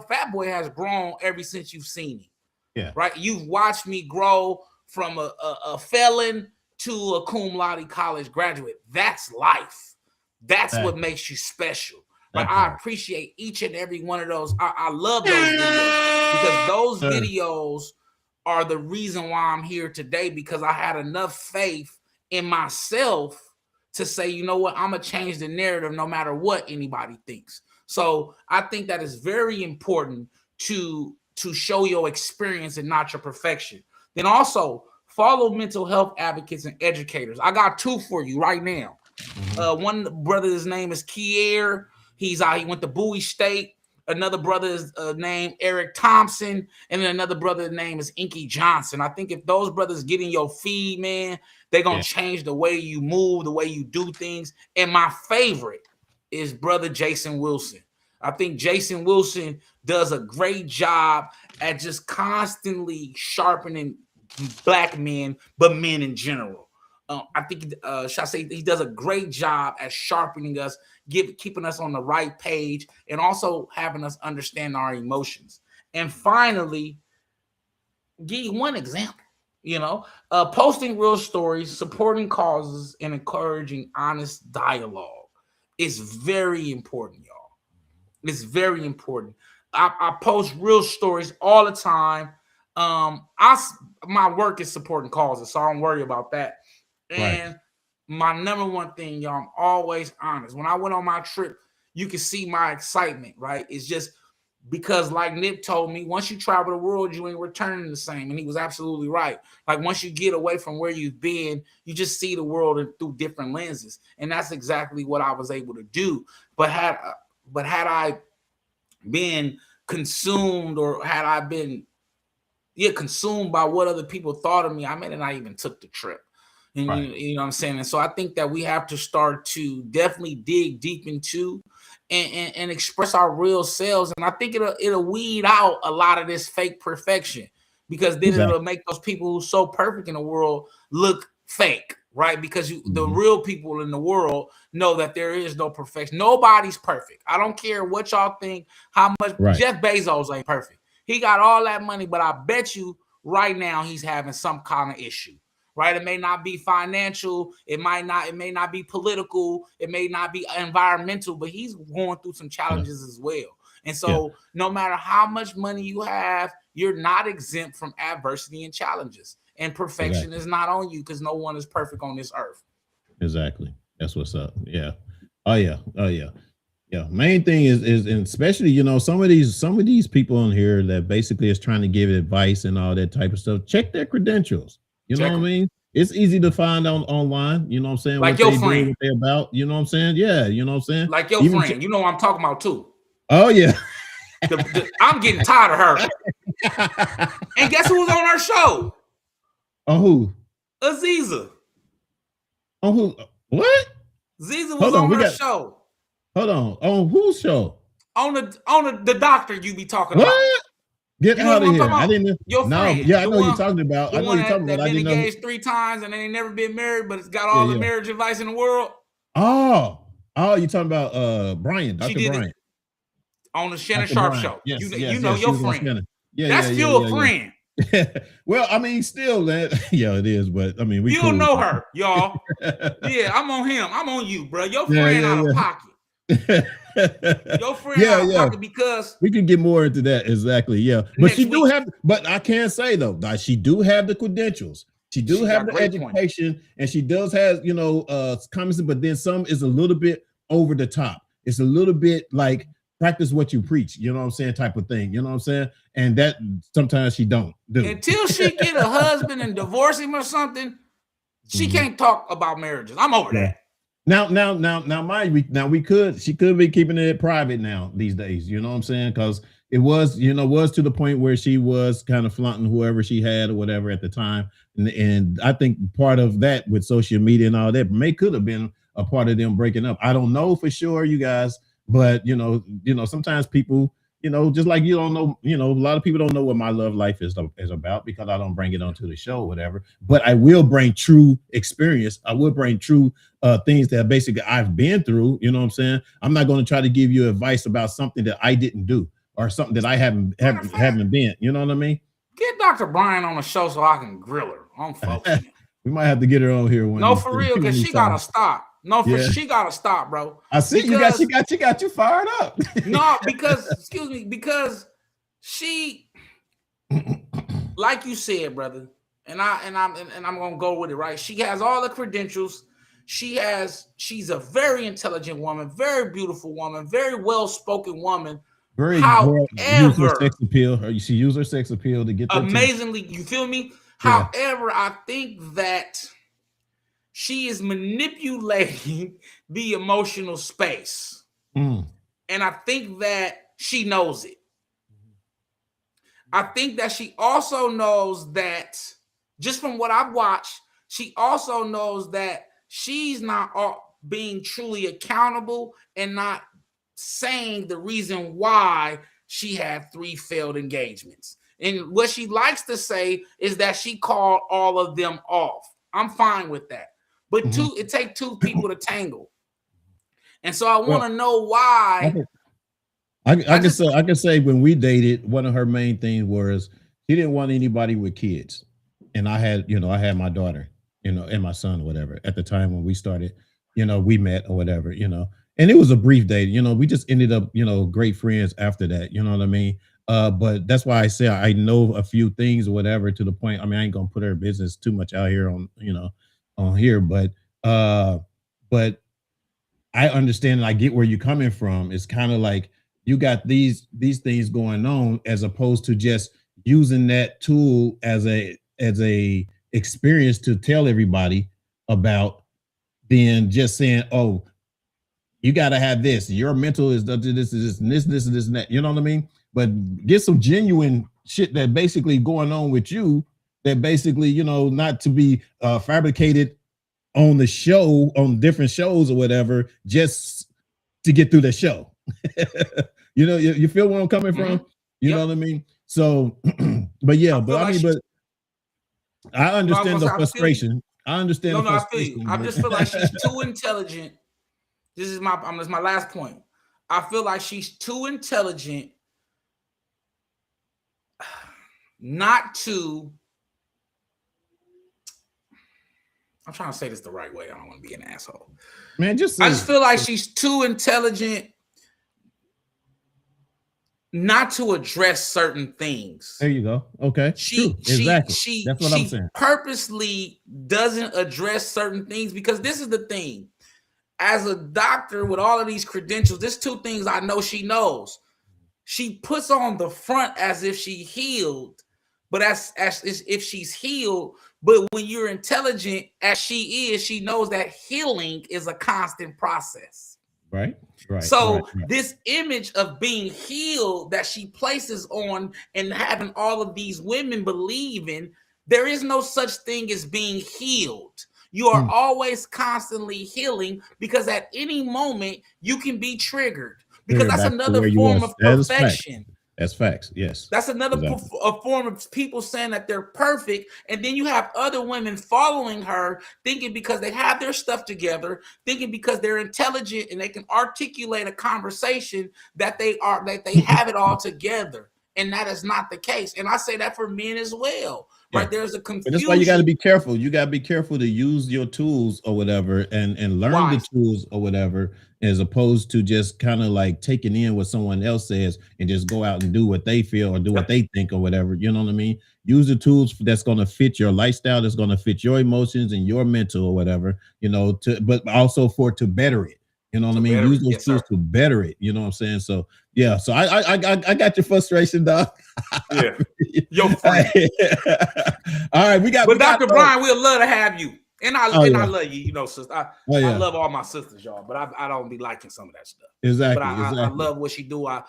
Fat Boy has grown ever since you've seen him. Yeah. Right. You've watched me grow from a felon to a cum laude college graduate. That's life. That's what makes you special. Right? I appreciate each and every one of those. I love those videos because those videos are the reason why I'm here today, because I had enough faith in myself to say, you know what, I'm going to change the narrative no matter what anybody thinks. So I think that is very important to show your experience and not your perfection. Then also follow mental health advocates and educators. I got two for you right now. One brother, his name is Kier. He went to Bowie State. Another brother is named Eric Thompson, and then another brother's name is Inky Johnson. I think if those brothers get in your feed, man, they're going to change the way you move, the way you do things. And my favorite is brother Jason Wilson. I think Jason Wilson does a great job at just constantly sharpening Black men, but men in general. I think he does a great job at sharpening us, keeping us on the right page, and also having us understand our emotions. And finally, give you one example, posting real stories, supporting causes, and encouraging honest dialogue is very important, y'all. It's very important. I post real stories all the time. My work is supporting causes, so I don't worry about that. And my number one thing, y'all, I'm always honest. When I went on my trip, you can see my excitement, right? It's just because, like Nip told me, once you travel the world, you ain't returning the same. And he was absolutely right. Like, once you get away from where you've been, you just see the world through different lenses. And that's exactly what I was able to do. But had I been consumed, or had I been consumed by what other people thought of me, I may have not even took the trip. And you know what I'm saying? And so I think that we have to start to definitely dig deep into and express our real selves. And I think it'll weed out a lot of this fake perfection, because then it'll make those people who's so perfect in the world look fake, right? Because the real people in the world know that there is no perfection. Nobody's perfect. I don't care what y'all think, how much Jeff Bezos ain't perfect. He got all that money, but I bet you right now he's having some kind of issue. Right, it may not be financial, it may not be political, it may not be environmental, but he's going through some challenges as well. And so, no matter how much money you have, you're not exempt from adversity and challenges. And perfection is not on you, because no one is perfect on this earth. Exactly. That's what's up. Yeah. Oh yeah. Yeah. Main thing is and especially, you know, some of these people on here that basically is trying to give advice and all that type of stuff. Check their credentials. You know what I mean? It's easy to find online, you know what I'm saying? Like your friend. What they're about, you know what I'm saying? Yeah, you know what I'm saying? Like your friend, you know what I'm talking about too. Oh, yeah. I'm getting tired of her. And guess who was on our show? Oh, who? Aziza. Oh, who? What? Aziza was on her show. Hold on. On whose show? On the doctor you be talking about. Get out of here. I didn't your friend. Yeah, I know you're talking about. I know you're talking about. That been engaged 3 times and they ain't never been married, but it's got all the marriage advice in the world. Oh, you're talking about Brian, Dr. Brian. On the Shannon Sharp show. Yes, you know your friend. Yeah, that's still a friend. Well, I mean, still that. Yeah, it is, but I mean, we don't know her, y'all. Yeah, I'm on him. I'm on you, bro. Your friend out of pocket. Your friend out of pocket, because we can get more into that. Exactly. Yeah. But she do have, but I can't say though, that she do have the credentials. She have the education, and she does have, you know, comments, but then some is a little bit over the top. It's a little bit like practice what you preach, you know what I'm saying, type of thing. You know what I'm saying? And that sometimes she don't do. Until she get a husband and divorce him or something, she can't talk about marriages. I'm over that. Now, she could be keeping it private now these days, you know what I'm saying? Because it was to the point where she was kind of flaunting whoever she had or whatever at the time. And I think part of that with social media and all that could have been a part of them breaking up. I don't know for sure, you guys, but you know, sometimes people, you know, just like you don't know, you know, a lot of people don't know what my love life is about, because I don't bring it onto the show or whatever. But I will bring true experience. I will bring true things that basically I've been through. You know what I'm saying? I'm not going to try to give you advice about something that I didn't do or something that I haven't been. You know what I mean? Get Dr. Brian on the show so I can grill her. I'm focusing. We might have to get her on here one. No, for real, because she gotta stop. She gotta stop, bro. I see she got you fired up. No, because she, like you said, brother, and I'm gonna go with it, right? She has all the credentials. She's a very intelligent woman, very beautiful woman, very well-spoken woman. Very use her sex appeal, or you see, use her sex appeal to get amazingly. You feel me? Yeah. However, I think that she is manipulating the emotional space. And I think that she knows it. I think that she also knows that, just from what I've watched, she also knows that she's not being truly accountable and not saying the reason why she had 3 failed engagements. And what she likes to say is that she called all of them off. I'm fine with that. But it takes 2 people to tangle. And so I want to know why. I can say when we dated, one of her main things was she didn't want anybody with kids. And I had my daughter, and my son or whatever at the time when we started, we met or whatever, and it was a brief date. We just ended up, great friends after that. You know what I mean? But that's why I say I know a few things or whatever, to the point. I mean, I ain't gonna put her business too much out here on here, but I understand and I get where you're coming from. It's kind of like you got these things going on, as opposed to just using that tool as a experience to tell everybody about, then just saying, oh, you got to have this. Your mental is this and that. You know what I mean? But get some genuine shit that basically going on with you, that basically, not to be fabricated on the show, on different shows or whatever, just to get through the show. You feel where I'm coming from? You know what I mean? So, but yeah, but I understand the frustration. I understand the frustration. I just feel like she's too intelligent. This is my last point. I feel like she's too intelligent not to. I'm trying to say this the right way. I don't want to be an asshole. Man, I just feel like she's too intelligent not to address certain things. There you go. Okay. Exactly. That's what I'm saying. Purposely doesn't address certain things because this is the thing. As a doctor with all of these credentials, there's two things I know she knows. She puts on the front as if she healed, but as if she's healed. But when you're intelligent as she is, she knows that healing is a constant process. Right. So this image of being healed that she places on and having all of these women believe in, there is no such thing as being healed. You are always constantly healing because at any moment you can be triggered because that's another form of perfection. That's facts. Yes. That's another form of people saying that they're perfect. And then you have other women following her thinking because they have their stuff together, thinking because they're intelligent and they can articulate a conversation that they have it all together. And that is not the case. And I say that for men as well. Right. There's a confusion. But that's why you got to be careful. You got to be careful to use your tools or whatever and learn the tools or whatever, as opposed to just kind of like taking in what someone else says and just go out and do what they feel or do what they think or whatever. You know what I mean? Use the tools that's going to fit your lifestyle, that's going to fit your emotions and your mental or whatever, but also to better it. You know what I mean? Use those tools to better it. You know what I'm saying? So yeah. So I got your frustration, dog. Yeah. Your friend. All right, we got. But Dr. Brian, we'd love to have you, and I love you. Sister. I love all my sisters, y'all. But I don't be liking some of that stuff. Exactly. But I love what she do. I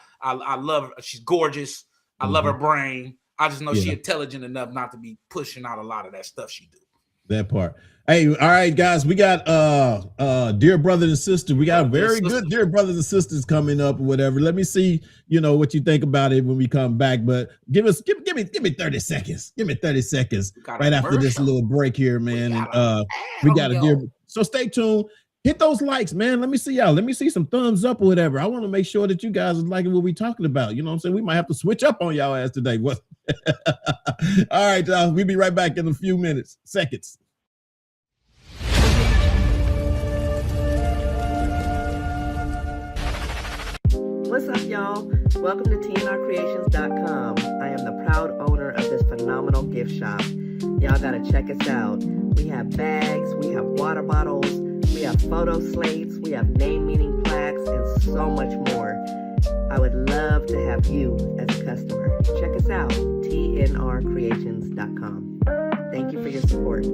love her. She's gorgeous. I love her brain. I just know she's intelligent enough not to be pushing out a lot of that stuff she do. That part. Hey, all right, guys, we got dear brothers and sisters. We got very good dear brothers and sisters coming up or whatever. Let me see, what you think about it when we come back. But give me 30 seconds. Give me 30 seconds right after this little break here, man. We got a dear. So stay tuned. Hit those likes, man. Let me see y'all. Let me see some thumbs up or whatever. I want to make sure that you guys are liking what we're talking about. You know what I'm saying? We might have to switch up on y'all ass today. What? All right, we'll be right back in a few seconds. What's up, y'all? Welcome to TNRcreations.com. I am the proud owner of this phenomenal gift shop. Y'all gotta check us out. We have bags, we have water bottles, we have photo slates, we have name-meaning plaques, and so much more. I would love to have you as a customer. Check us out, TNRcreations.com. Thank you for your support.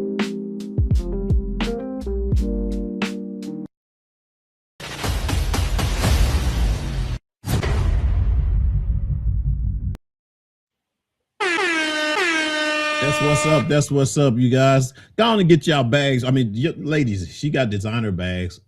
That's what's up, you guys. Go on and get y'all bags. I mean, ladies, she got designer bags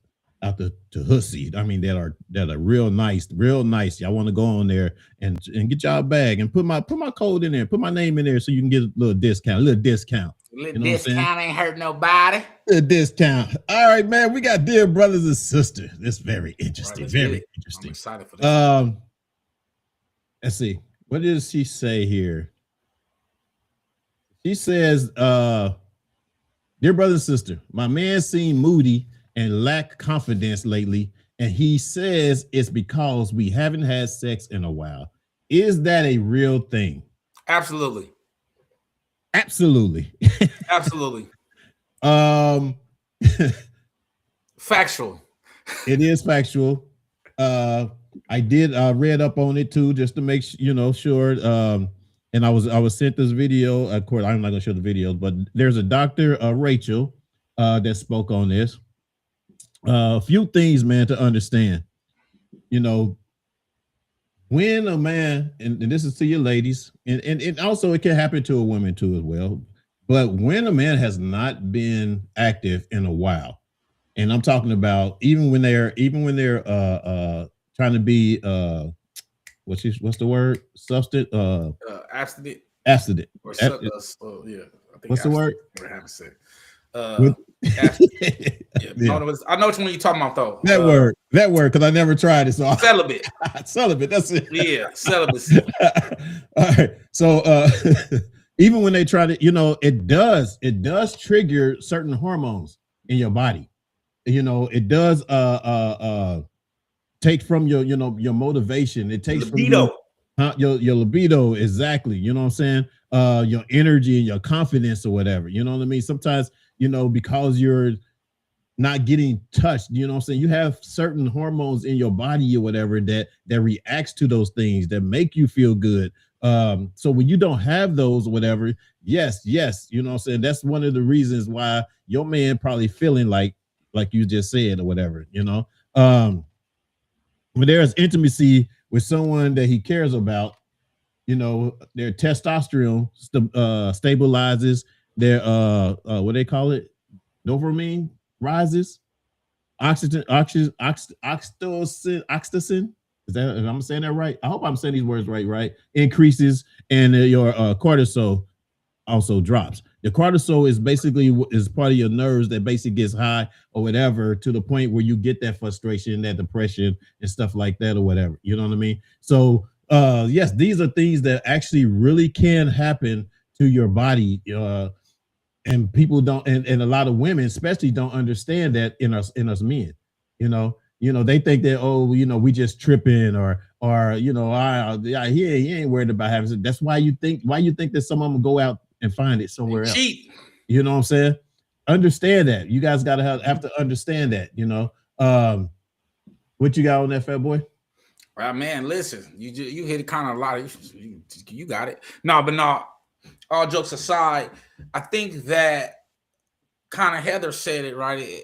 out to Hussy. I mean, that are real nice. Y'all want to go on there and get y'all a bag and put my code in there, put my name in there so you can get a little discount. Discount ain't hurt nobody. A discount. All right, man. We got dear brothers and sisters. It's very interesting. Very interesting. I'm excited for this. Let's see. What does she say here? She says, dear brother and sister, my man seemed moody and lack confidence lately, and he says it's because we haven't had sex in a while. Is that a real thing? Absolutely. Absolutely. Factual. It is factual. I did read up on it too, just to make sure. And I was sent this video. Of course, I'm not gonna show the videos, but there's a Dr. Rachel that spoke on this. A few things, man, to understand. When a man, and this is to your ladies, and also it can happen to a woman too as well. But when a man has not been active in a while, and I'm talking about even when they're trying to be what's the word? Substance Abstinent. Abstinent. Or Yeah. I think what's the word? I haven't said. Yeah. No, I know which one you're talking about though. That word, because I never tried it. So celibate. Celibate, that's it. Yeah, celibacy. All right. So even when they try to, it does trigger certain hormones in your body. It does take from your motivation. It takes libido. From your libido, exactly. You know what I'm saying? Your energy and your confidence or whatever. You know what I mean? Sometimes, because you're not getting touched, you know what I'm saying? You have certain hormones in your body or whatever that reacts to those things that make you feel good. So when you don't have those or whatever, yes, you know what I'm saying? That's one of the reasons why your man probably feeling like you just said or whatever, when there's intimacy with someone that he cares about, their testosterone stabilizes, their what they call it, dopamine rises, oxytocin. Is that, am I saying that right? I hope I'm saying these words right. Increases, and your cortisol also drops. The cortisol is basically part of your nerves that basically gets high or whatever, to the point where you get that frustration, that depression and stuff like that or whatever. You know what I mean? So yes, these are things that actually really can happen to your body. And people don't, and a lot of women especially don't understand that in us men. They think that, we just tripping or he ain't worried about having it. That's why you think that someone will go out and find it somewhere else. You know what I'm saying? Understand that. You guys gotta have to understand that, what you got on that, fat boy? Well, man, listen, you hit it kind of a lot. You got it. No, all jokes aside, I think that kind of Heather said it right.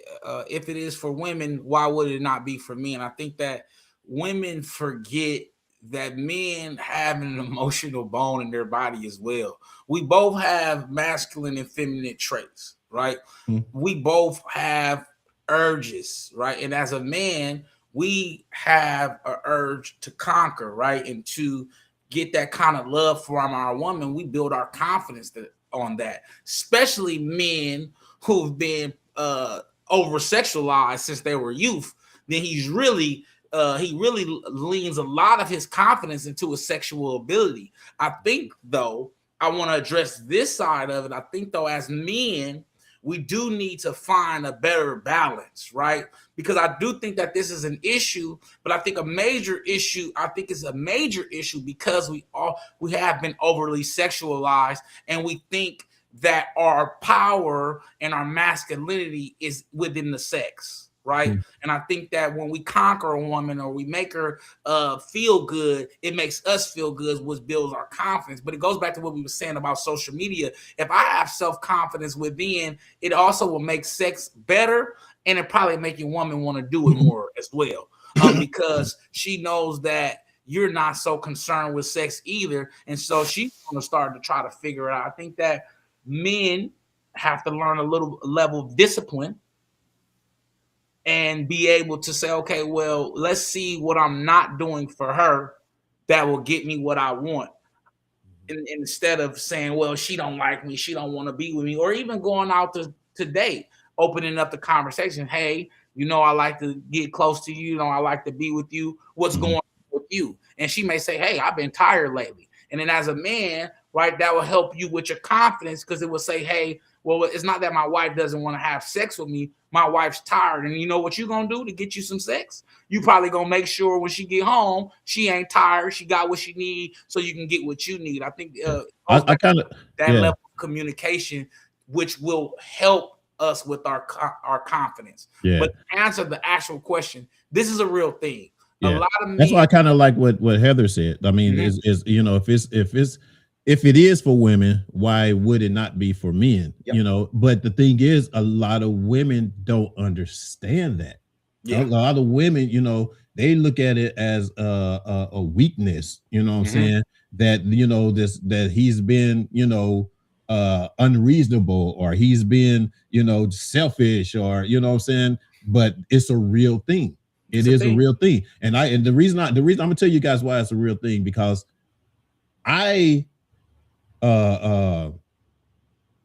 If it is for women, why would it not be for men? I think that women forget that men have an emotional bone in their body as well. We both have masculine and feminine traits, right? Mm-hmm. We both have urges, right? And as a man, we have an urge to conquer, right? And to get that kind of love from our woman. We build our confidence on that, especially men who've been over sexualized since they were youth. Then he really leans a lot of his confidence into his sexual ability. I think, though, I want to address this side of it. I think, though, as men, we do need to find a better balance, right? Because I do think that this is an issue, but I think a major issue because we have been overly sexualized, and we think that our power and our masculinity is within the sex, right? Mm-hmm. And I think that when we conquer a woman or we make her feel good, it makes us feel good, which builds our confidence. But it goes back to what we were saying about social media. If I have self-confidence within, it also will make sex better, and it probably make your woman want to do it more as well, because she knows that you're not so concerned with sex either, and so she's going to start to try to figure it out. I think that men have to learn a little level of discipline and be able to say, okay, well, let's see what I'm not doing for her that will get me what I want. And instead of saying, well, she don't like me, she don't want to be with me, or even going out to date, opening up the conversation. Hey, I like to get close to you. I like to be with you. What's going on with you? And she may say, hey, I've been tired lately. And then as a man, right, that will help you with your confidence, because it will say, hey, well, it's not that my wife doesn't want to have sex with me. My wife's tired. And you know what you're going to do to get you some sex? You probably going to make sure when she get home, she ain't tired. She got what she need, so you can get what you need. I think I kind of that level of communication, which will help us with our confidence. Yeah. But to answer the actual question, this is a real thing. Yeah. A lot of men, that's why I kind of like what Heather said. I mean, mm-hmm. If it is for women, why would it not be for men? Yep. But the thing is, a lot of women don't understand that. Yeah. A lot of women, they look at it as a weakness. You know what I'm saying? That that he's been unreasonable, or he's being, selfish, or what I'm saying. But it's a real thing. It is a real thing. And the reason I'm gonna tell you guys why it's a real thing, because I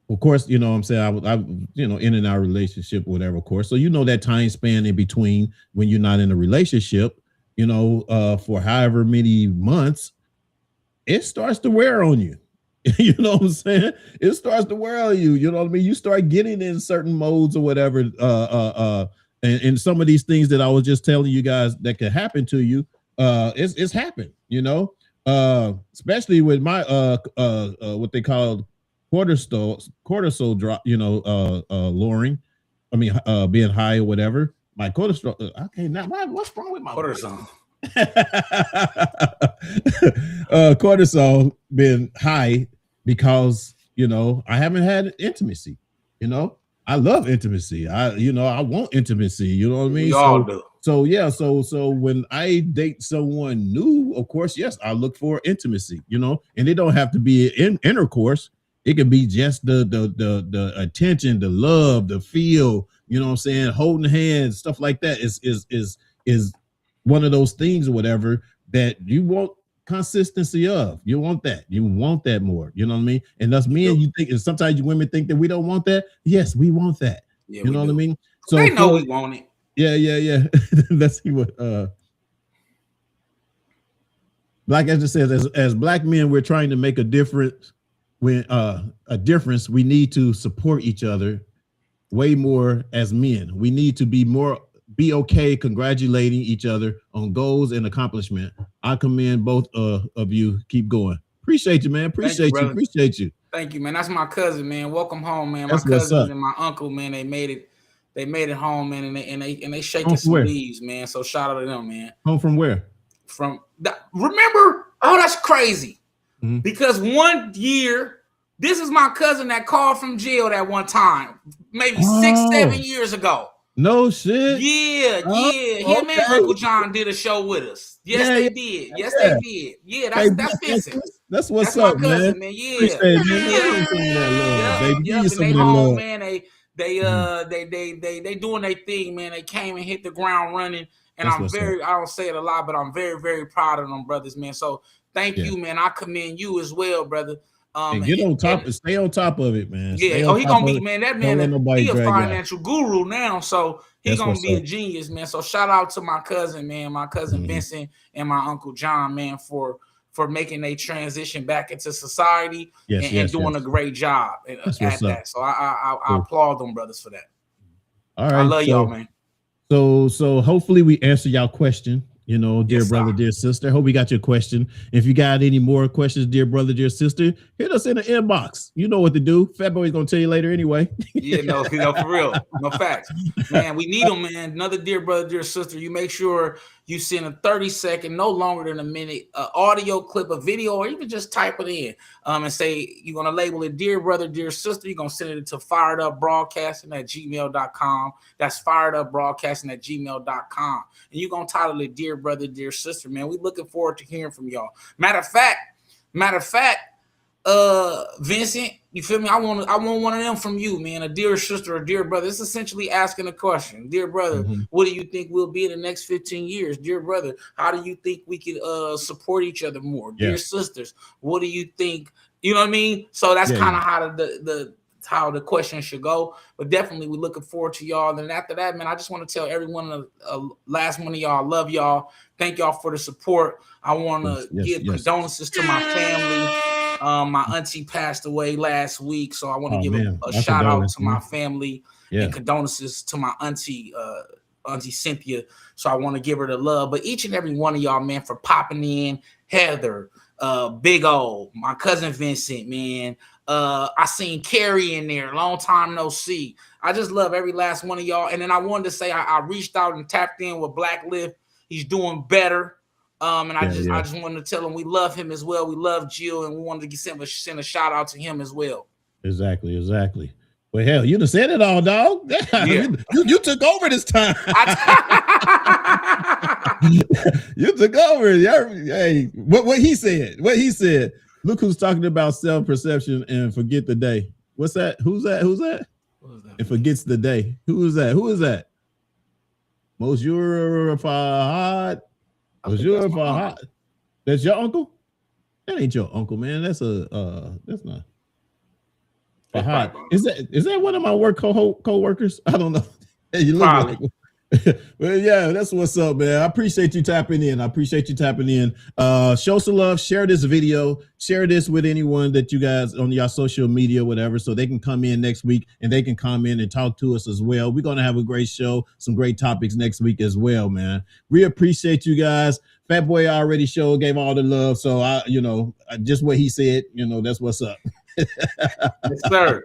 of course, what I'm saying, I in and out relationship, whatever, of course. So that time span in between when you're not in a relationship, for however many months, it starts to wear on you. You know what I'm saying? It starts to wear on you. You know what I mean? You start getting in certain modes or whatever. And some of these things that I was just telling you guys that could happen to you, it's happened, especially with my what they call cortisol drop, lowering. I mean, being high or whatever. My cortisol. Okay, now what's wrong with my cortisol? Cortisol being high because I haven't had intimacy. I love intimacy. I want intimacy. You know what I mean? We all do. So yeah, so when I date someone new, of course, yes, I look for intimacy. And it don't have to be intercourse. It could be just the attention, the love, the feel. You know what I'm saying? Holding hands, stuff like that is one of those things or whatever that you want consistency of. You want that. You want that more. You know what I mean? And us men, you think, and sometimes you women think that we don't want that. Yes, we want that. Yeah, you know what I mean? So they know we want it. Yeah. Let's see what like I just said, as black men, we're trying to make a difference. When we need to support each other way more as men. We need to be okay congratulating each other on goals and accomplishment. I commend both of you. Keep going. Appreciate you, man. Appreciate you. Thank you, man. That's my cousin, man. Welcome home, man. My cousins and my uncle, man, they made it home, man, and they shaking some leaves, man. So shout out to them, man. Home from where? Remember? Oh, that's crazy. Mm-hmm. Because one year, this is my cousin that called from jail that one time, maybe 6-7 years ago. No shit. Yeah. Him and Uncle John did a show with us. Yes, they did. They did. Yeah, that's Vincent. That's what's up, my cousin, man. Yeah. And they home, man. They doing their thing, man. They came and hit the ground running. And I don't say it a lot, but I'm very, very proud of them brothers, man. So thank you, man. I commend you as well, brother. And get on top, stay on top of it, man. Yeah, he gonna be, man. That man, he a financial guru now, so he gonna be a genius, man. So shout out to my cousin, man, my cousin Vincent and my Uncle John, man, for making a transition back into society and doing a great job at that. So I applaud them brothers for that. All right, I love y'all, man. So hopefully we answer y'all question. Dear brother, dear sister, hope we got your question. If you got any more questions, dear brother, dear sister, hit us in the inbox. You know what to do. Fatboy's gonna tell you later anyway. No, for real. No facts. Man, we need them, man. Another dear brother, dear sister. You make sure you send a 30-second, no longer than a minute, audio clip, a video, or even just type it in and say you're going to label it dear brother, dear sister. You're going to send it to firedupbroadcasting@gmail.com. That's firedupbroadcasting@gmail.com. And you're going to title it dear brother, dear sister, man. We're looking forward to hearing from y'all. Matter of fact, Vincent, you feel me? I want one of them from you, man. A dear sister, a dear brother. It's essentially asking a question. Dear brother, what do you think we'll be in the next 15 years? Dear brother, how do you think we could support each other more? Dear sisters, what do you think? You know what I mean? So that's kind of how the question should go. But definitely we're looking forward to y'all. And after that, man, I just want to tell everyone, last one of y'all, I love y'all. Thank y'all for the support. I want to give condolences to my family. My auntie passed away last week, so I want to give a shout out to my family and condolences to my auntie, Auntie Cynthia. So I want to give her the love. But each and every one of y'all, man, for popping in, Heather, Big O, my cousin Vincent, man. I seen Carrie in there, long time no see. I just love every last one of y'all. And then I wanted to say I reached out and tapped in with Black Lift. He's doing better. And I just wanted to tell him we love him as well. We love Jill, and we wanted to send a shout out to him as well. Exactly. Well, hell, you done said it all, dog. Yeah. you took over this time. You took over. Hey, what he said. Look who's talking about self-perception and forget the day. What's that? Who's that? Who's that? It forgets the day. Who is that? Who is that? Monsieur Fahad. Monsieur Fahad. That's your uncle? That ain't your uncle, man. That's not Fahad. Is that one of my work co-workers? I don't know. You look like well, yeah, that's what's up, man. I appreciate you tapping in. Show some love, share this video, share this with anyone that you guys on your social media, whatever, so they can come in next week and they can come in and talk to us as well. We're going to have a great show, some great topics next week as well, man. We appreciate you guys. Fat Boy already gave all the love. So just what he said, that's what's up. Yes, sir.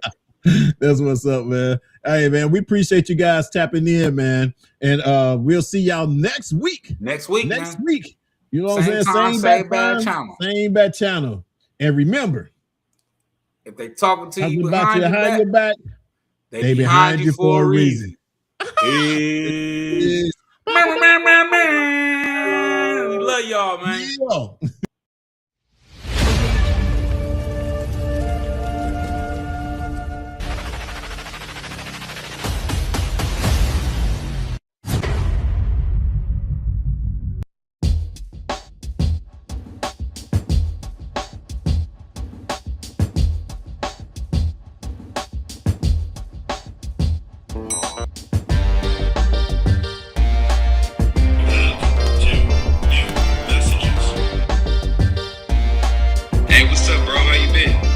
That's what's up, man. Hey, man, we appreciate you guys tapping in, man. And we'll see y'all next week. Next week. You know what I'm saying? Same bad channel. And remember, if they talking to you behind your back, they behind you for a reason. We love y'all, man. Hey, what's up, bro? How you been?